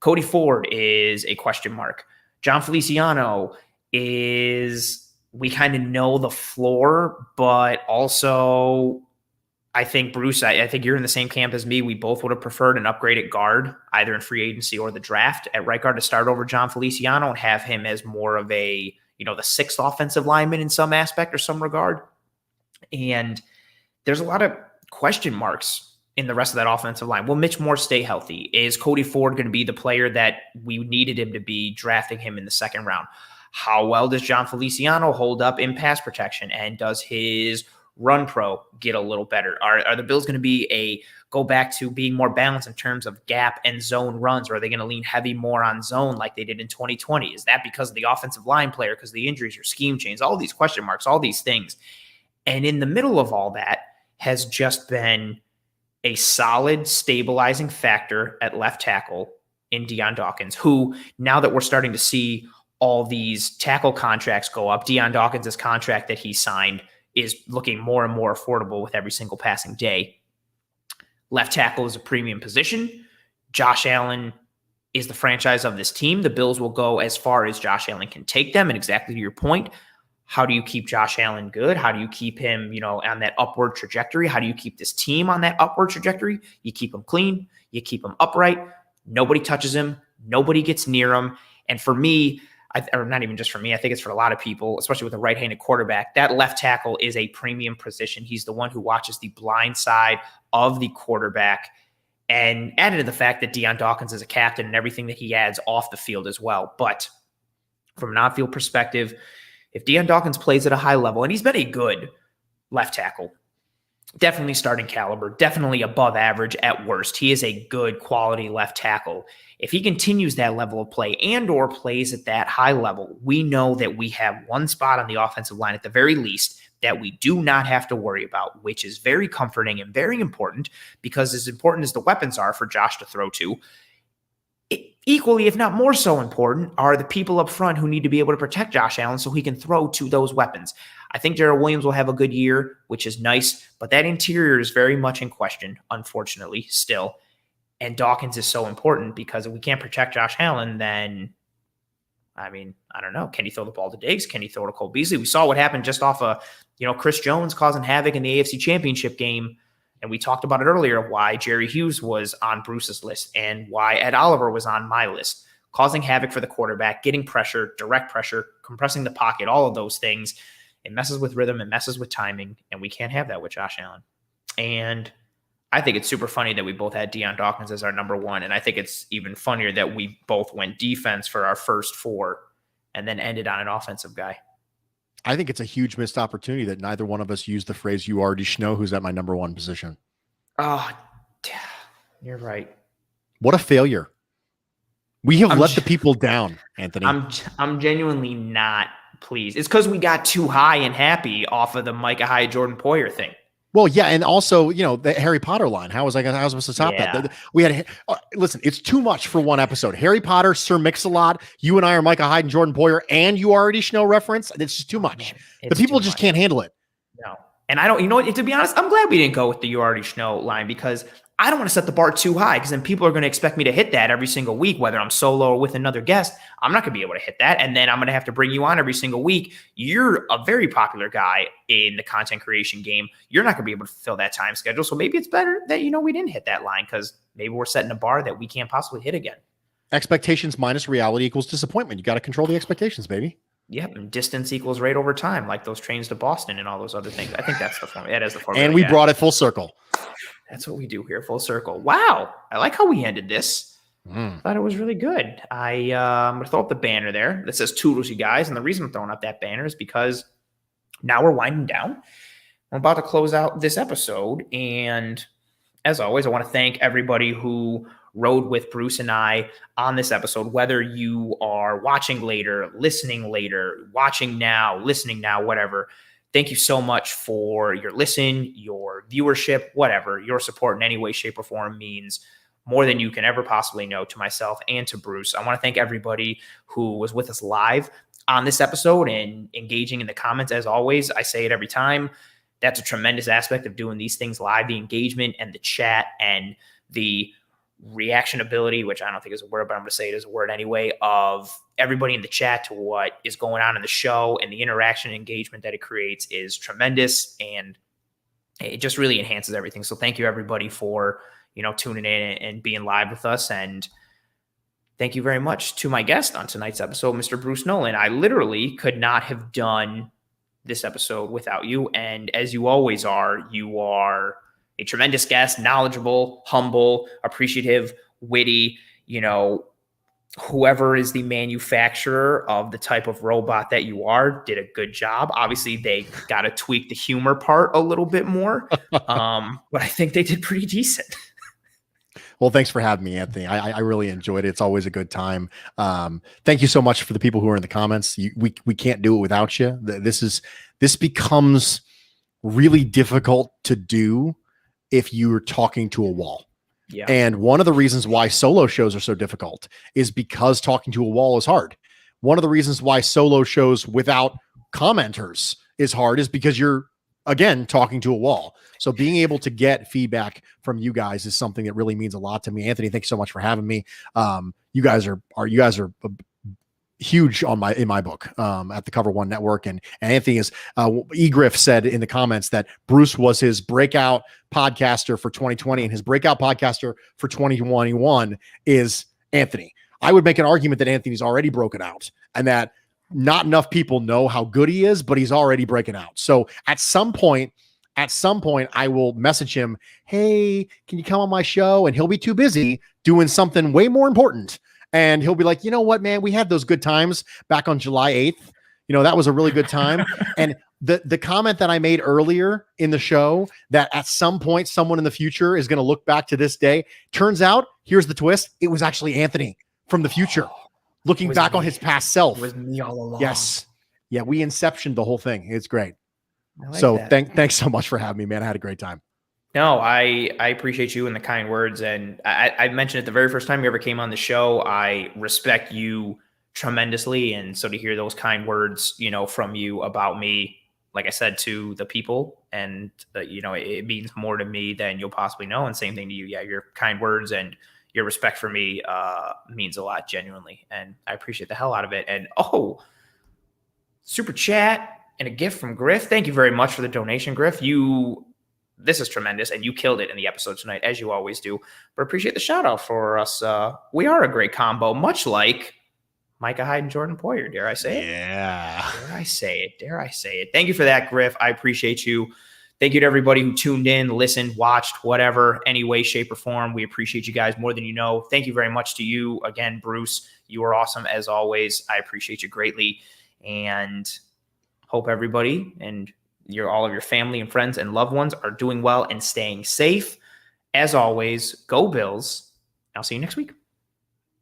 Cody Ford is a question mark. John Feliciano we kind of know the floor, but also I think, Bruce, I think you're in the same camp as me. We both would have preferred an upgraded guard, either in free agency or the draft at right guard, to start over John Feliciano and have him as more of a, the 6th offensive lineman in some aspect or some regard. And there's a lot of question marks in the rest of that offensive line. Will Mitch Morse stay healthy? Is Cody Ford going to be the player that we needed him to be, drafting him in the 2nd round? How well does John Feliciano hold up in pass protection? And does his run pro get a little better? Are the Bills going to go back to being more balanced in terms of gap and zone runs? Or are they going to lean heavy more on zone like they did in 2020? Is that because of the offensive line player, because the injuries or scheme change, all these question marks, all these things? And in the middle of all that has just been a solid stabilizing factor at left tackle in Dion Dawkins, who, now that we're starting to see all these tackle contracts go up, Dion Dawkins' contract that he signed is looking more and more affordable with every single passing day. Left tackle is a premium position. Josh Allen is the franchise of this team. The Bills will go as far as Josh Allen can take them. And exactly to your point, how do you keep Josh Allen good? How do you keep him, on that upward trajectory? How do you keep this team on that upward trajectory? You keep him clean. You keep him upright. Nobody touches him. Nobody gets near him. And for me, or not even just for me, I think it's for a lot of people, especially with a right-handed quarterback, that left tackle is a premium position. He's the one who watches the blind side of the quarterback. And added to the fact that Dion Dawkins is a captain and everything that he adds off the field as well. But from an on-field perspective, if Dion Dawkins plays at a high level, and he's been a good left tackle, definitely starting caliber, definitely above average at worst. He is a good quality left tackle. If he continues that level of play and or plays at that high level, we know that we have one spot on the offensive line at the very least that we do not have to worry about, which is very comforting and very important, because as important as the weapons are for Josh to throw to, equally, if not more so important, are the people up front who need to be able to protect Josh Allen so he can throw to those weapons. I think Daryl Williams will have a good year, which is nice, but that interior is very much in question, unfortunately, still. And Dawkins is so important because if we can't protect Josh Allen, then, I don't know. Can he throw the ball to Diggs? Can he throw to Cole Beasley? We saw what happened just off of, Chris Jones causing havoc in the AFC Championship game. And we talked about it earlier, why Jerry Hughes was on Bruce's list and why Ed Oliver was on my list. Causing havoc for the quarterback, getting pressure, direct pressure, compressing the pocket, all of those things. It messes with rhythm, it messes with timing, and we can't have that with Josh Allen. And I think it's super funny that we both had Dion Dawkins as our number one, and I think it's even funnier that we both went defense for our first four and then ended on an offensive guy. I think it's a huge missed opportunity that neither one of us used the phrase "you already know who's at my number one position." Oh, you're right. What a failure. We have let the people down, Anthony. I'm genuinely not pleased. It's because we got too high and happy off of the Mica Hyde Jordan Poyer thing. Well, yeah, and also, the Harry Potter line. How was I supposed to top that? We had listen. It's too much for one episode. Harry Potter, Sir Mix-a-Lot. You and I are Micah Hyde and Jordan Poyer, and you already know reference. It's just too much. The people just can't handle it. No, and I don't. To be honest, I'm glad we didn't go with the "you already know" line, because I don't want to set the bar too high, because then people are going to expect me to hit that every single week, whether I'm solo or with another guest. I'm not going to be able to hit that. And then I'm going to have to bring you on every single week. You're a very popular guy in the content creation game. You're not going to be able to fulfill that time schedule. So maybe it's better that, we didn't hit that line, because maybe we're setting a bar that we can't possibly hit again. Expectations minus reality equals disappointment. You got to control the expectations, baby. Yep, and distance equals rate over time, like those trains to Boston and all those other things. I think that's the formula. That is the formula. And we brought it full circle. That's what we do here, full circle. Wow, I like how we ended this. I thought it was really good. I'm going to throw up the banner there that says "Toodles, you guys." And the reason I'm throwing up that banner is because now we're winding down. I'm about to close out this episode. And as always, I want to thank everybody who rode with Bruce and I on this episode, whether you are watching later, listening later, watching now, listening now, whatever. Thank you so much for your listen, your viewership, whatever. Your support in any way, shape, or form means more than you can ever possibly know to myself and to Bruce. I want to thank everybody who was with us live on this episode and engaging in the comments. As always, I say it every time. That's a tremendous aspect of doing these things live, the engagement and the chat and the reaction ability, which I don't think is a word, but I'm going to say it as a word anyway, of everybody in the chat to what is going on in the show, and the interaction and engagement that it creates is tremendous, and it just really enhances everything. So thank you everybody for, tuning in and being live with us. And thank you very much to my guest on tonight's episode, Mr. Bruce Nolan. I literally could not have done this episode without you. And as you always are, you are a tremendous guest, knowledgeable, humble, appreciative, witty, whoever is the manufacturer of the type of robot that you are did a good job. Obviously, they got to tweak the humor part a little bit more, but I think they did pretty decent. Well, thanks for having me, Anthony. I really enjoyed it. It's always a good time. Thank you so much for the people who are in the comments. We can't do it without you. This becomes really difficult to do if you're talking to a wall. Yeah. And one of the reasons why solo shows are so difficult is because talking to a wall is hard. One of the reasons why solo shows without commenters is hard is because you're again, talking to a wall. So being able to get feedback from you guys is something that really means a lot to me. Anthony, thanks so much for having me. You guys are huge in my book at the Cover One Network. And Anthony is Egriff said in the comments that Bruce was his breakout podcaster for 2020, and his breakout podcaster for 2021 is Anthony. I would make an argument that Anthony's already broken out, and that not enough people know how good he is, but he's already breaking out. So at some point, I will message him, hey, can you come on my show? And he'll be too busy doing something way more important. And he'll be like, you know what, man, we had those good times back on July 8th. That was a really good time. And the comment that I made earlier in the show, that at some point, someone in the future is going to look back to this day. Turns out, here's the twist. It was actually Anthony from the future looking back on his past self. It was me all along. Yes. Yeah. We inceptioned the whole thing. It's great. Like so that. Thanks so much for having me, man. I had a great time. No, I appreciate you and the kind words. And I mentioned it the very first time you ever came on the show. I respect you tremendously. And so to hear those kind words, from you about me, like I said, to the people, and it means more to me than you'll possibly know. And same thing to you. Yeah. Your kind words and your respect for me means a lot, genuinely. And I appreciate the hell out of it. And super chat and a gift from Griff. Thank you very much for the donation, Griff. This is tremendous, and you killed it in the episode tonight, as you always do. But appreciate the shout out for us. We are a great combo, much like Mica Hyde and Jordan Poyer. Dare I say it? Yeah. Dare I say it? Thank you for that, Griff. I appreciate you. Thank you to everybody who tuned in, listened, watched, whatever, any way, shape, or form. We appreciate you guys more than you know. Thank you very much to you again, Bruce. You are awesome as always. I appreciate you greatly, and hope everybody and all of your family and friends and loved ones are doing well and staying safe. As always, go Bills. I'll see you next week.